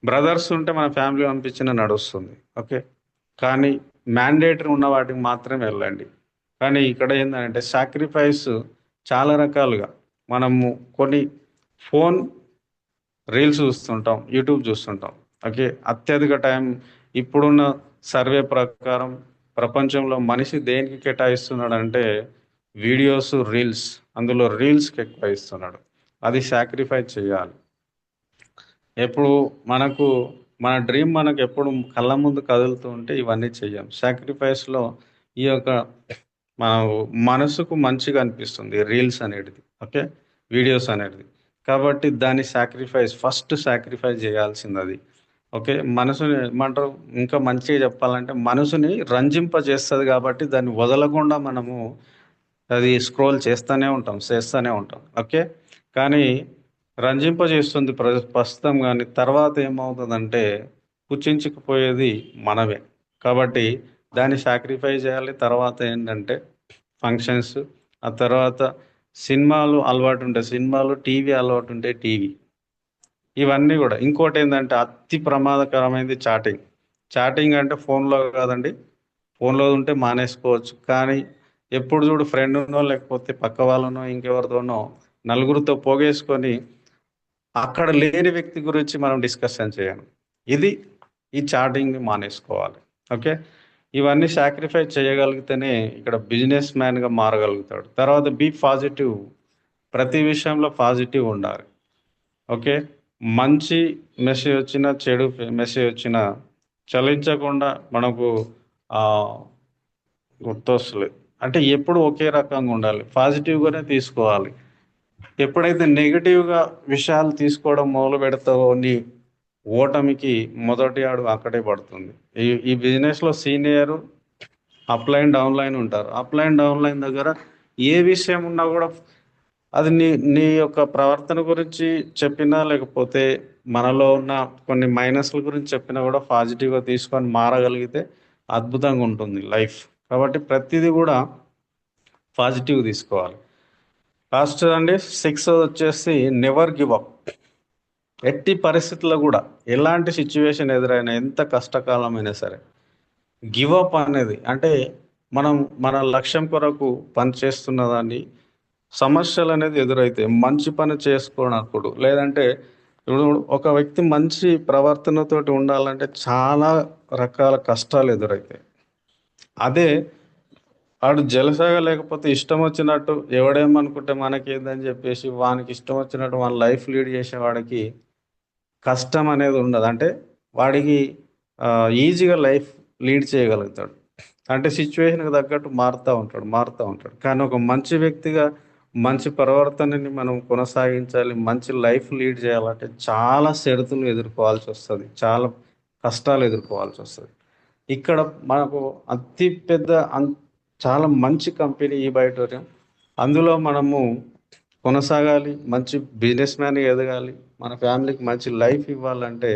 బ్రదర్స్ ఉంటే మన ఫ్యామిలీ పంపించిన నడుస్తుంది. ఓకే. కానీ మ్యాండేటరీ ఉన్న వాటికి మాత్రమే వెళ్ళండి. కానీ ఇక్కడ ఏంటంటే సాక్రిఫైస్ చాలా రకాలుగా. మనము కొన్ని ఫోన్ రీల్స్ చూస్తుంటాం, యూట్యూబ్ చూస్తుంటాం. ఓకే. అత్యధిక టైం ఇప్పుడున్న సర్వే ప్రకారం ప్రపంచంలో మనిషి దేనికి కేటాయిస్తున్నాడు అంటే వీడియోస్, రీల్స్. అందులో రీల్స్కి ఎక్కువ ఇస్తున్నాడు. అది సాక్రిఫైస్ చేయాలి. ఎప్పుడు మన డ్రీమ్ మనకు ఎప్పుడు కళ్ళ ముందు కదులుతూ ఉంటే ఇవన్నీ చెయ్యం. సాక్రిఫైస్లో ఈ యొక్క మన మనసుకు మంచిగా అనిపిస్తుంది రీల్స్ అనేది. ఓకే. వీడియోస్ అనేది. కాబట్టి దాన్ని ఫస్ట్ సాక్రిఫైస్ చేయాల్సింది అది. ఓకే. మనసుని ఏమంటారు, ఇంకా మంచిగా చెప్పాలంటే మనసుని రంజింపజేస్తుంది. కాబట్టి దాన్ని వదలకుండా మనము అది స్క్రోల్ చేస్తూనే ఉంటాం. ఓకే. కానీ రంజింపజేస్తుంది ప్రస్తుతం, కానీ తర్వాత ఏమవుతుందంటే పుచ్చించుకుపోయేది మనమే. కాబట్టి దాన్ని సాక్రిఫైస్ చేయాలి. తర్వాత ఏంటంటే ఫంక్షన్స్, ఆ తర్వాత సినిమాలు అలవాటు ఉంటాయి, సినిమాలు, టీవీ అలవాటు ఉంటే టీవీ, ఇవన్నీ కూడా. ఇంకోటి ఏంటంటే అతి ప్రమాదకరమైనది చాటింగ్ అంటే ఫోన్లో కాదండి. ఫోన్లో ఉంటే మానేసుకోవచ్చు, కానీ ఎప్పుడు చూడు ఫ్రెండ్నో లేకపోతే పక్క వాళ్ళనో ఇంకెవరితోనో నలుగురితో పోగేసుకొని అక్కడ లేని వ్యక్తి గురించి మనం డిస్కషన్ చేయను. ఈ చాటింగ్ని మానేసుకోవాలి. ఓకే. ఇవన్నీ సాక్రిఫైస్ చేయగలిగితేనే ఇక్కడ బిజినెస్ మ్యాన్గా మారగలుగుతాడు. తర్వాత బీ పాజిటివ్. ప్రతి విషయంలో పాజిటివ్ ఉండాలి. ఓకే. మంచి మెసేజ్ వచ్చినా, చెడు మెసేజ్ వచ్చినా చలించకుండా మనకు గుర్తొస్తలేదు. అంటే ఎప్పుడు ఒకే రకంగా ఉండాలి, పాజిటివ్గానే తీసుకోవాలి. ఎప్పుడైతే నెగిటివ్గా విషయాలు తీసుకోవడం మొదలు పెడతావో నీ ఓటమికి మొదటి అడుగు అక్కడే పడుతుంది. ఈ బిజినెస్లో సీనియరు అప్లైన్ డౌన్లైన్ ఉంటారు. అప్లైన్ డౌన్లైన్ దగ్గర ఏ విషయం ఉన్నా కూడా అది నీ యొక్క ప్రవర్తన గురించి చెప్పినా, లేకపోతే మనలో ఉన్న కొన్ని మైనస్ల గురించి చెప్పినా కూడా పాజిటివ్గా తీసుకొని మారగలిగితే అద్భుతంగా ఉంటుంది లైఫ్. కాబట్టి ప్రతిదీ కూడా పాజిటివ్ తీసుకోవాలి. లాస్ట్ అండి 6 వచ్చేసి నెవర్ గివ్ అప్. ఎట్టి పరిస్థితుల్లో కూడా ఎలాంటి సిచ్యువేషన్ ఎదురైనా, ఎంత కష్టకాలమైనా సరే గివ్ అప్ అనేది అంటే మనం మన లక్ష్యం కొరకు పని చేస్తున్న దాన్ని సమస్యలు అనేది ఎదురైతే మంచి పని చేసుకోనప్పుడు, లేదంటే ఇప్పుడు ఒక వ్యక్తి మంచి ప్రవర్తనతోటి ఉండాలంటే చాలా రకాల కష్టాలు ఎదురైతాయి. అదే వాడు జలసాగా లేకపోతే ఇష్టం వచ్చినట్టు ఎవడేమనుకుంటే మనకేందని చెప్పేసి వానికి ఇష్టం వచ్చినట్టు మన లైఫ్ లీడ్ చేసే వాడికి కష్టం అనేది ఉండదు. అంటే వాడికి ఈజీగా లైఫ్ లీడ్ చేయగలుగుతాడు. అంటే సిచ్యువేషన్కి తగ్గట్టు మారుతూ ఉంటాడు. కానీ ఒక మంచి వ్యక్తిగా మంచి ప్రవర్తనని మనం కొనసాగించాలి, మంచి లైఫ్ లీడ్ చేయాలంటే చాలా షరతులు ఎదుర్కోవాల్సి వస్తుంది, చాలా కష్టాలు ఎదుర్కోవాల్సి వస్తుంది. ఇక్కడ మనకు అతి పెద్ద చాలా మంచి కంపెనీ ఈ బయోటోరియం. అందులో మనము కొనసాగాలి, మంచి బిజినెస్ మ్యాన్గా ఎదగాలి, మన ఫ్యామిలీకి మంచి లైఫ్ ఇవ్వాలంటే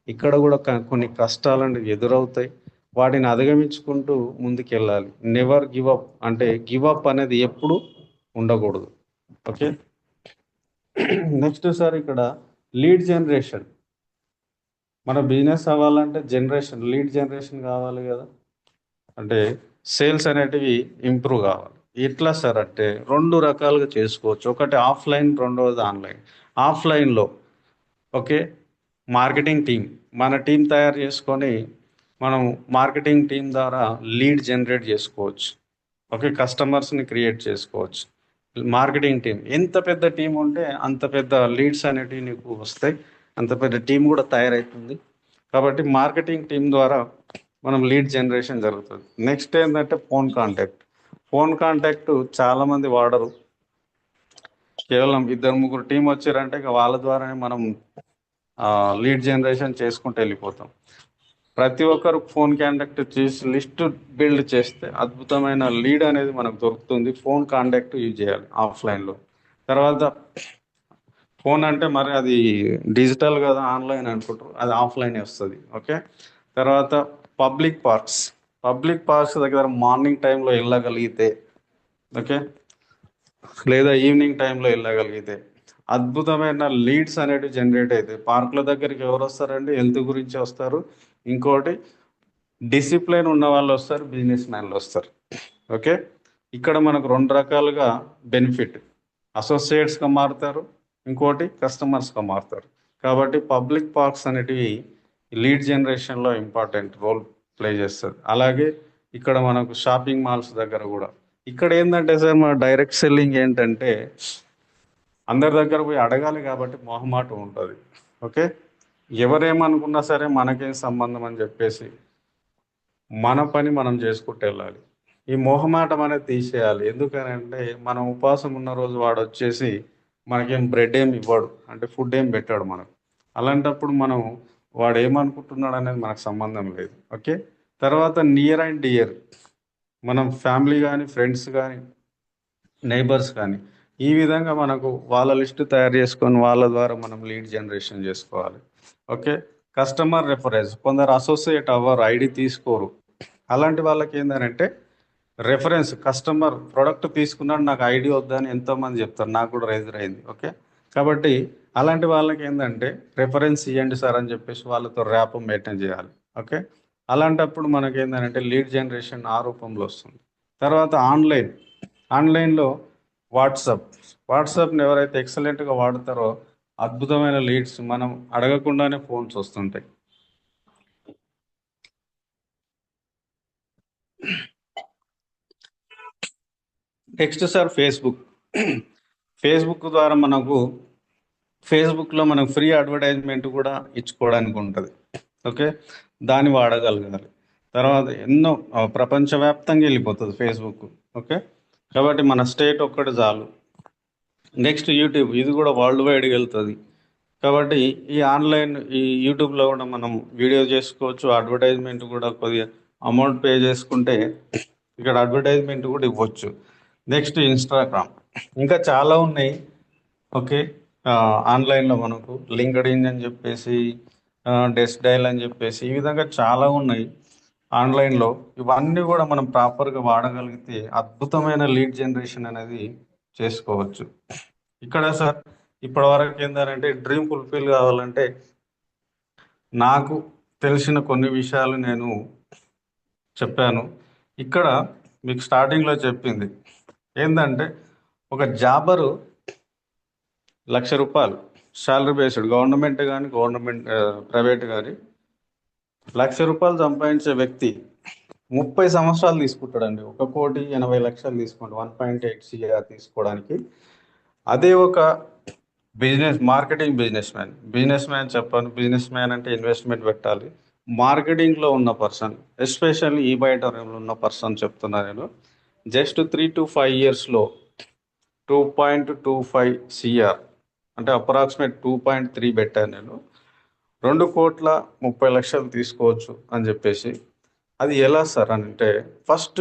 ఇక్కడ కూడా కొన్ని కష్టాలు అనేవి ఎదురవుతాయి. వాటిని అధిగమించుకుంటూ ముందుకెళ్ళాలి. నెవర్ గివ్ అప్ అంటే గివ్ అప్ అనేది ఎప్పుడు ఉండకూడదు. ఓకే, నెక్స్ట్ సార్ ఇక్కడ లీడ్ జనరేషన్. మన బిజినెస్ అవ్వాలంటే లీడ్ జనరేషన్ కావాలి కదా. అంటే సేల్స్ అనేటివి ఇంప్రూవ్ కావాలి. ఎట్లా సార్ అంటే 2 రకాలుగా చేసుకోవచ్చు. ఒకటి ఆఫ్లైన్, రెండవది ఆన్లైన్. ఆఫ్లైన్లో ఓకే, మార్కెటింగ్ టీం, మన టీం తయారు చేసుకొని మనం మార్కెటింగ్ టీం ద్వారా లీడ్ జనరేట్ చేసుకోవచ్చు. ఓకే, కస్టమర్స్ని క్రియేట్ చేసుకోవచ్చు. మార్కెటింగ్ టీం ఎంత పెద్ద టీం ఉంటే అంత పెద్ద లీడ్స్ అనేటివి నీకు వస్తాయి, అంత పెద్ద టీం కూడా తయారవుతుంది. కాబట్టి మార్కెటింగ్ టీం ద్వారా మనం లీడ్ జనరేషన్ జరుగుతుంది. నెక్స్ట్ ఏంటంటే ఫోన్ కాంటాక్ట్ చాలామంది వాడరు. కేవలం 2-3 టీం వచ్చారంటే ఇక వాళ్ళ ద్వారానే మనం లీడ్ జనరేషన్ చేసుకుంటూ వెళ్ళిపోతాం. ప్రతి ఒక్కరు ఫోన్ కాంటాక్ట్ చేసి లిస్ట్ బిల్డ్ చేస్తే అద్భుతమైన లీడ్ అనేది మనకు దొరుకుతుంది. ఫోన్ కాంటాక్ట్ యూజ్ చేయాలి ఆఫ్లైన్లో. తర్వాత ఫోన్ అంటే మరి అది డిజిటల్ కదా, ఆన్లైన్ అనుకుంటారు, అది ఆఫ్లైన్ వస్తుంది. ఓకే, తర్వాత పబ్లిక్ పార్క్స్ దగ్గర మార్నింగ్ టైంలో వెళ్ళగలిగితే, ఓకే, లేదా ఈవినింగ్ టైంలో వెళ్ళగలిగితే అద్భుతమైన లీడ్స్ అనేవి జనరేట్ అవుతాయి. పార్కుల దగ్గరికి ఎవరు వస్తారండి? హెల్త్ గురించి వస్తారు. ఇంకోటి డిసిప్లిన్ ఉన్న వాళ్ళు వస్తారు, బిజినెస్ మ్యాన్లు వస్తారు. ఓకే, ఇక్కడ మనకు 2 రకాలుగా బెనిఫిట్, అసోసియేట్స్గా మారుతారు, ఇంకోటి కస్టమర్స్గా మారుతారు. కాబట్టి పబ్లిక్ పార్క్స్ అనేటివి లీడ్ జనరేషన్లో ఇంపార్టెంట్ రోల్ ప్లే చేస్తుంది. అలాగే ఇక్కడ మనకు షాపింగ్ మాల్స్ దగ్గర కూడా ఇక్కడ ఏంటంటే సార్ మన డైరెక్ట్ సెల్లింగ్ ఏంటంటే అందరి దగ్గర పోయి అడగాలి కాబట్టి మొహమాటం ఉంటుంది. ఓకే, ఎవరేమనుకున్నా సరే మనకేం సంబంధం అని చెప్పేసి మన పని మనం చేసుకుంటూ వెళ్ళాలి. ఈ మొహమాటం అనేది తీసేయాలి. ఎందుకనంటే మనం ఉపవాసం ఉన్న రోజు వాడు వచ్చేసి మనకేం బ్రెడ్ ఏమి ఇవ్వడు, అంటే ఫుడ్ ఏం పెట్టాడు మనకు. అలాంటప్పుడు మనం వాడు ఏమనుకుంటున్నాడు అనేది మనకు సంబంధం లేదు. ఓకే, తర్వాత నియర్ అండ్ డియర్, మనం ఫ్యామిలీ కానీ, ఫ్రెండ్స్ కానీ, నైబర్స్ కానీ, ఈ విధంగా మనకు వాళ్ళ లిస్టు తయారు చేసుకొని వాళ్ళ ద్వారా మనం లీడ్ జనరేషన్ చేసుకోవాలి. ఓకే, కస్టమర్ రెఫరెన్స్, కొందరు అసోసియేట్ అవ్వరు, ఐడి తీసుకోరు. అలాంటి వాళ్ళకి ఏంటంటే రెఫరెన్స్, కస్టమర్ ప్రోడక్ట్ తీసుకున్నాడు నాకు ఐడి వద్దని ఎంతోమంది చెప్తారు, నాకు కూడా రైజర్ అయింది. ఓకే, కాబట్టి అలాంటి వాళ్ళకి ఏంటంటే రెఫరెన్స్ ఇవ్వండి సార్ అని చెప్పేసి వాళ్ళతో ర్యాప్ మెయింటైన్ చేయాలి. ఓకే, అలాంటప్పుడు మనకి ఏంటంటే లీడ్ జనరేషన్ ఆ రూపంలో వస్తుంది. తర్వాత ఆన్లైన్లో వాట్సాప్ని ఎవరైతే ఎక్సలెంట్గా వాడతారో అద్భుతమైన లీడ్స్ మనం అడగకుండానే ఫోన్స్ వస్తుంటాయి. నెక్స్ట్ సార్ ఫేస్బుక్ ద్వారా ఫేస్బుక్లో మనకు ఫ్రీ అడ్వర్టైజ్మెంట్ కూడా ఇచ్చుకోవడానికి ఉంటుంది. ఓకే, దాన్ని వాడగలగాలి. తర్వాత ఎన్నో ప్రపంచవ్యాప్తంగా వెళ్ళిపోతుంది ఫేస్బుక్. ఓకే, కాబట్టి మన స్టేట్ ఒక్కటి చాలు. నెక్స్ట్ యూట్యూబ్, ఇది కూడా వరల్డ్ వైడ్గా వెళ్తుంది. కాబట్టి ఈ యూట్యూబ్లో కూడా మనం వీడియో చేసుకోవచ్చు. అడ్వర్టైజ్మెంట్ కూడా కొద్దిగా అమౌంట్ పే చేసుకుంటే ఇక్కడ అడ్వర్టైజ్మెంట్ కూడా ఇవ్వచ్చు. నెక్స్ట్ ఇన్స్టాగ్రామ్, ఇంకా చాలా ఉన్నాయి. ఓకే, ఆన్లైన్లో మనకు లింక్డ్ ఇన్ అని చెప్పేసి, డెస్క్ డయల్ అని చెప్పేసి, ఈ విధంగా చాలా ఉన్నాయి ఆన్లైన్లో. ఇవన్నీ కూడా మనం ప్రాపర్గా వాడగలిగితే అద్భుతమైన లీడ్ జనరేషన్ అనేది చేసుకోవచ్చు. ఇక్కడ సార్ ఇప్పటివరకు ఏంటంటే డ్రీమ్ ఫుల్ఫిల్ కావాలంటే నాకు తెలిసిన కొన్ని విషయాలు నేను చెప్పాను. ఇక్కడ మీకు స్టార్టింగ్లో చెప్పింది ఏంటంటే, ఒక జాబరు ₹1,00,000 శాలరీ బేస్డ్, గవర్నమెంట్ కానీ ప్రైవేట్ కానీ ₹1,00,000 సంపాదించే వ్యక్తి 30 సంవత్సరాలు తీసుకుంటాడండి. 1,80,00,000 తీసుకోండి, 1.8 CR తీసుకోవడానికి. అదే ఒక మార్కెటింగ్ బిజినెస్ మ్యాన్ చెప్పాను. బిజినెస్ మ్యాన్ అంటే ఇన్వెస్ట్మెంట్ పెట్టాలి. మార్కెటింగ్లో ఉన్న పర్సన్, ఎస్పెషల్లీ ఈ బయట ఉన్న పర్సన్ చెప్తున్నా నేను, జస్ట్ 3 to 5 yearsలో 2.25 CR అంటే అప్రాక్సిమేట్ 2.3 పెట్టాను నేను. 2,30,00,000 తీసుకోవచ్చు అని చెప్పేసి. అది ఎలా సార్ అని అంటే, ఫస్ట్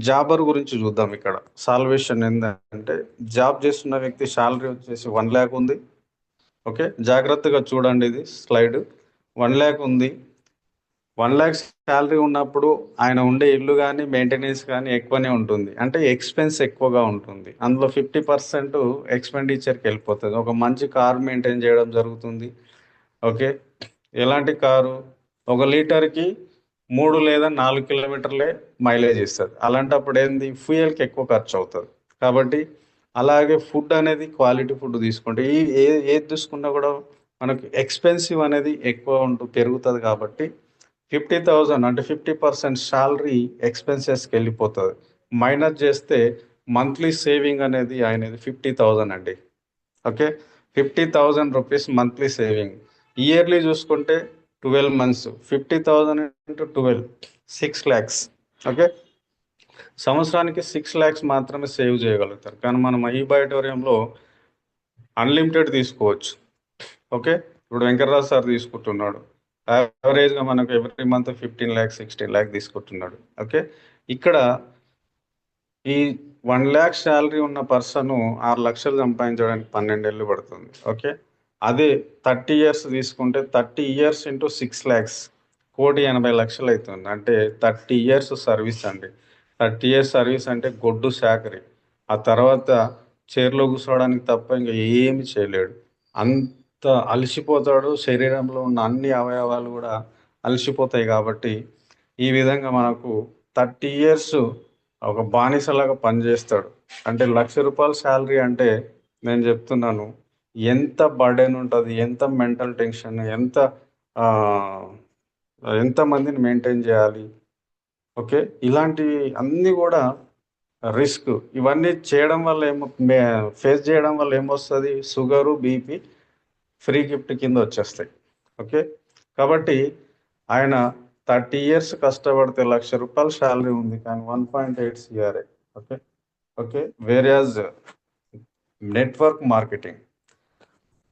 జాబర్ గురించి చూద్దాం. ఇక్కడ సాల్వేషన్ ఏంటంటే, జాబ్ చేస్తున్న వ్యక్తి శాలరీ వచ్చేసి 1 lakh ఉంది. ఓకే, జాగ్రత్తగా చూడండి, ఇది స్లైడ్. 1 lakh ఉంది. 1 lakh శాలరీ ఉన్నప్పుడు ఆయన ఉండే ఇల్లు కానీ మెయింటెనెన్స్ కానీ ఎక్కువనే ఉంటుంది, అంటే ఎక్స్పెన్స్ ఎక్కువగా ఉంటుంది. అందులో 50% ఎక్స్పెండిచర్కి వెళ్ళిపోతుంది. ఒక మంచి కార్ మెయింటైన్ చేయడం జరుగుతుంది. ఓకే, ఎలాంటి కారు? 1 లీటర్కి 3 లేదా 4 కిలోమీటర్లే మైలేజ్ ఇస్తుంది. అలాంటప్పుడు ఏంది, ఫ్యూయల్కి ఎక్కువ ఖర్చు అవుతుంది. కాబట్టి అలాగే ఫుడ్ అనేది క్వాలిటీ ఫుడ్ తీసుకుంటే, ఏది తీసుకున్నా కూడా మనకు ఎక్స్పెన్సివ్ అనేది ఎక్కువ పెరుగుతుంది. కాబట్టి 50,000 అంటే 50% శాలరీ ఎక్స్పెన్సెస్కి వెళ్ళిపోతుంది. మైనస్ చేస్తే మంత్లీ సేవింగ్ అనేది ఆయనది 50,000 అండి. Okay, 50,000 rupees monthly saving. Yearly చూసుకుంటే 12 months, 50,000 into 12, 6 lakhs. ఓకే, సంవత్సరానికి 6 lakhs మాత్రమే సేవ్ చేయగలుగుతారు. కానీ మనం ఈ బయోటోరియంలో అన్లిమిటెడ్ తీసుకోవచ్చు. ఓకే, ఇప్పుడు వెంకటరాజు సార్ తీసుకుంటున్నాడు, యావరేజ్గా మనకు ఎవ్రీ మంత్ 15 lakhs, 16 lakhs తీసుకుంటున్నాడు. ఓకే, ఇక్కడ ఈ 1 lakh శాలరీ ఉన్న పర్సన్ 6 లక్షలు సంపాదించడానికి 12 ఏళ్ళు పడుతుంది. ఓకే, అదే 30 years తీసుకుంటే 30 years into 6 lakhs, 1,80,00,000 అవుతుంది. అంటే 30 years సర్వీస్ అండి. 30 years సర్వీస్ అంటే గొడ్డు చాకరీ. ఆ తర్వాత చైర్లో కూర్చోవడానికి తప్ప ఇంకా ఏమి చేయలేడు. అంత అలసిపోతాడు. శరీరంలో ఉన్న అన్ని అవయవాలు కూడా అలసిపోతాయి. కాబట్టి ఈ విధంగా మనకు 30 years ఒక బానిసలాగా పనిచేస్తాడు. అంటే ₹1,00,000 శాలరీ అంటే నేను చెప్తున్నాను, ఎంత బర్డెన్ ఉంటుంది, ఎంత మెంటల్ టెన్షన్, ఎంతమందిని మెయింటైన్ చేయాలి. ఓకే, ఇలాంటివి అన్నీ కూడా రిస్క్. ఇవన్నీ చేయడం వల్ల ఫేస్ చేయడం వల్ల ఏమొస్తుంది, షుగరు, బీపీ ఫ్రీ గిఫ్ట్ కింద వచ్చేస్తాయి. ఓకే, కాబట్టి ఆయన 30 years కష్టపడితే ₹1,00,000 శాలరీ ఉంది, కానీ 1.8 CR. Okay okay, whereas network marketing,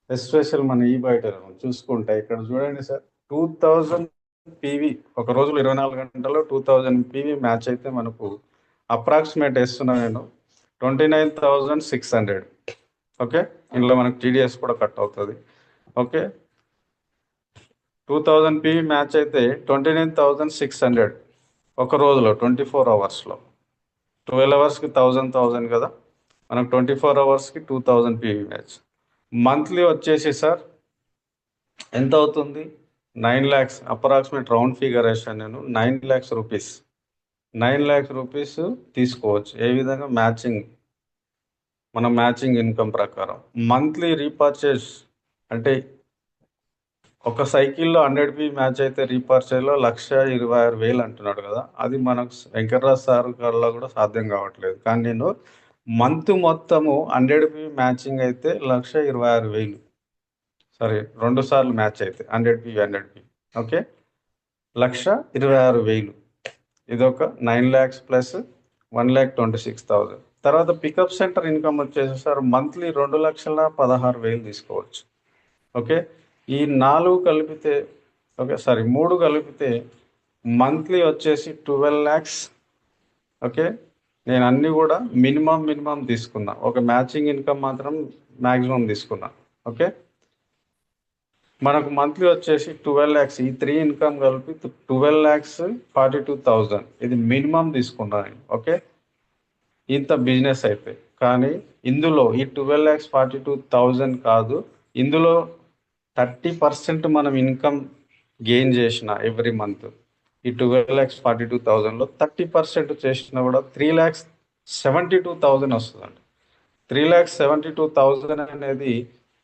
especial మన ఈ బయట చూసుకుంటే ఇక్కడ చూడండి సార్, 2000 PV ఒక రోజులో 24 గంటల్లో 2000 PV మ్యాచ్ అయితే మనకు అప్రాక్సిమేట్ వేస్తున్నా నేను 29,600. ఓకే, ఇందులో మనకు TDS కూడా కట్ అవుతుంది. ఓకే, 2000 PV మ్యాచ్ అయితే 29,600 ఒక రోజులో 24 అవర్స్లో. 12 అవర్స్కి 1,000 కదా, మనకు 24 అవర్స్కి 2000 PV మ్యాచ్. మంత్లీ వచ్చేసి సార్ ఎంత అవుతుంది, 9 lakhs. అప్రాక్సిమేట్ రౌండ్ ఫిగర్ వేసాను నేను, 9 lakhs రూపీస్. 9 lakhs రూపీస్ తీసుకోవచ్చు. ఏ విధంగా, మ్యాచింగ్ ఇన్కమ్ ప్రకారం. మంత్లీ రీపర్చేస్ అంటే ఒక సైకిల్లో 100 PV మ్యాచ్ అయితే రీపర్చేస్లో 1,26,000 అంటున్నాడు కదా, అది మనకు వెంకటరాజ్ సార్ గారిలో కూడా సాధ్యం కావట్లేదు. కానీ నేను మంత్ మొత్తము 100 PV మ్యాచింగ్ అయితే 1,26,000. సారీ, 2 సార్లు మ్యాచ్ అయితే 100 PV. ఓకే, 1,26,000. ఇదొక 9 lakhs ప్లస్ 1,26,000. తర్వాత పికప్ సెంటర్ ఇన్కమ్ వచ్చేసి సార్ మంత్లీ 2,16,000 తీసుకోవచ్చు. ఓకే, ఈ 4 కలిపితే, ఓకే సారీ 3 కలిపితే మంత్లీ వచ్చేసి 12 lakhs. ఓకే, నేను అన్ని కూడా మినిమం తీసుకున్నా. ఒక మ్యాచింగ్ ఇన్కమ్ మాత్రం మ్యాక్సిమం తీసుకున్నా. ఓకే, మనకు మంత్లీ వచ్చేసి 12 lakhs, ఈ 3 ఇన్కమ్ కలిపి 12,42,000 ఇది మినిమం తీసుకున్నాను. ఓకే, ఇంత బిజినెస్ అయితే. కానీ ఇందులో ఈ 12,42,000 కాదు, ఇందులో 30% మనం ఇన్కమ్ గెయిన్ చేసిన ఎవ్రీ మంత్. ఈ 12,42,000లో 30% చేసినా కూడా 3,72,000 వస్తుందండి. 3,72,000 అనేది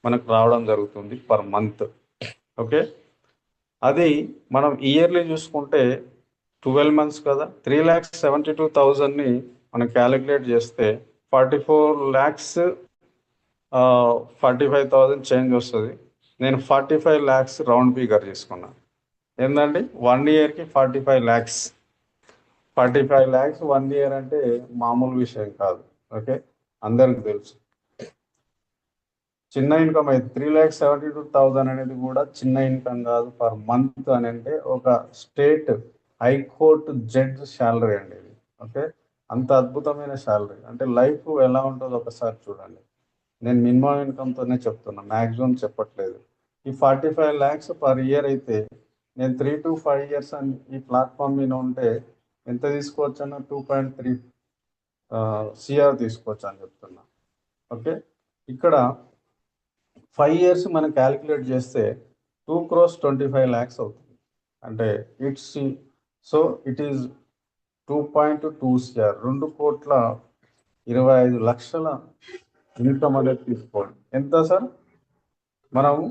మనకు రావడం జరుగుతుంది పర్ మంత్. ఓకే, అది మనం ఇయర్లీ చూసుకుంటే 12 months కదా, 3,72,000ని మనం క్యాలిక్యులేట్ చేస్తే 44,45,000 చేంజ్ వస్తుంది. నేను 45 lakhs రౌండ్ ఫిగర్ చేసుకున్నాను. ఏంటంటే 1 yearకి 45 lakhs. 45 lakhs 1 year అంటే మామూలు విషయం కాదు. ఓకే, అందరికి తెలుసు. చిన్న ఇన్కమ్ అయితే 3,72,000 అనేది కూడా చిన్న ఇన్కమ్ కాదు పర్ మంత్ అని. అంటే ఒక స్టేట్ హైకోర్టు జడ్జ్ శాలరీ అండి ఇది. ఓకే, అంత అద్భుతమైన శాలరీ. అంటే లైఫ్ ఎలా ఉంటుందో ఒకసారి చూడండి. నేను మినిమం ఇన్కమ్తోనే చెప్తున్నా, మ్యాక్సిమం చెప్పట్లేదు. ఈ 45 lakhs పర్ ఇయర్ అయితే నేను 3 to 5 years అని ఈ ప్లాట్ఫామ్ మీద ఉంటే ఎంత తీసుకోవచ్చు అన్న 2.3 CR తీసుకోవచ్చు అని చెప్తున్నా. ఓకే, ఇక్కడ 5 years మనం క్యాలిక్యులేట్ చేస్తే 2,25,00,000 అవుతుంది. అంటే it's so it is 2.2 CR, 2,25,00,000 income అనేది తీసుకోండి. ఎంత సార్? మనము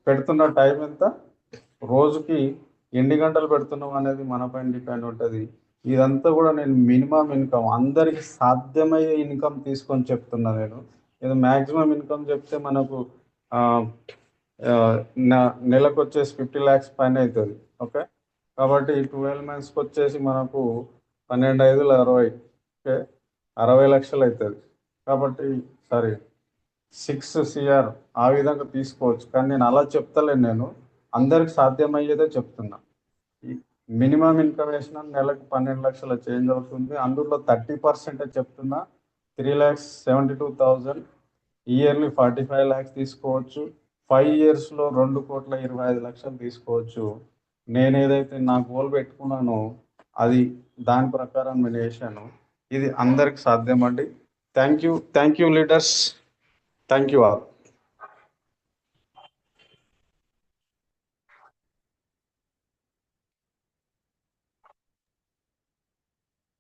పెడుతున్న టైం ఎంత, రోజుకి ఎన్ని గంటలు పెడుతున్నాం అనేది మన పైన డిపెండ్ ఉంటుంది. ఇదంతా కూడా నేను మినిమం ఇన్కమ్, అందరికి సాధ్యమయ్యే ఇన్కమ్ తీసుకొని చెప్తున్నా. నేను ఇది మ్యాక్సిమం ఇన్కమ్ చెప్తే మనకు నెలకు వచ్చేసి 50 lakhs పైన అవుతుంది. ఓకే, కాబట్టి 12 monthsకి వచ్చేసి మనకు 12,5,60, ఓకే, 60 లక్షలు అవుతుంది. కాబట్టి 6 CR ఆ విధంగా తీసుకోవచ్చు. కానీ నేను అలా చెప్తలేను, నేను అందరికి సాధ్యమయ్యేదే చెప్తున్నా. మినిమం ఇన్కమ్ వేసిన నెలకు 12 లక్షల చేంజ్ అవుతుంది. అందులో 30% చెప్తున్నా, 3,72,000. ఇయర్లీ 45 lakhs తీసుకోవచ్చు. 5 yearsలో 2,25,00,000 తీసుకోవచ్చు. నేను ఏదైతే నా గోల్ పెట్టుకున్నానో అది దాని ప్రకారం నేను వేసాను. ఇది అందరికి సాధ్యం అండి. Thank you leaders, thank you all.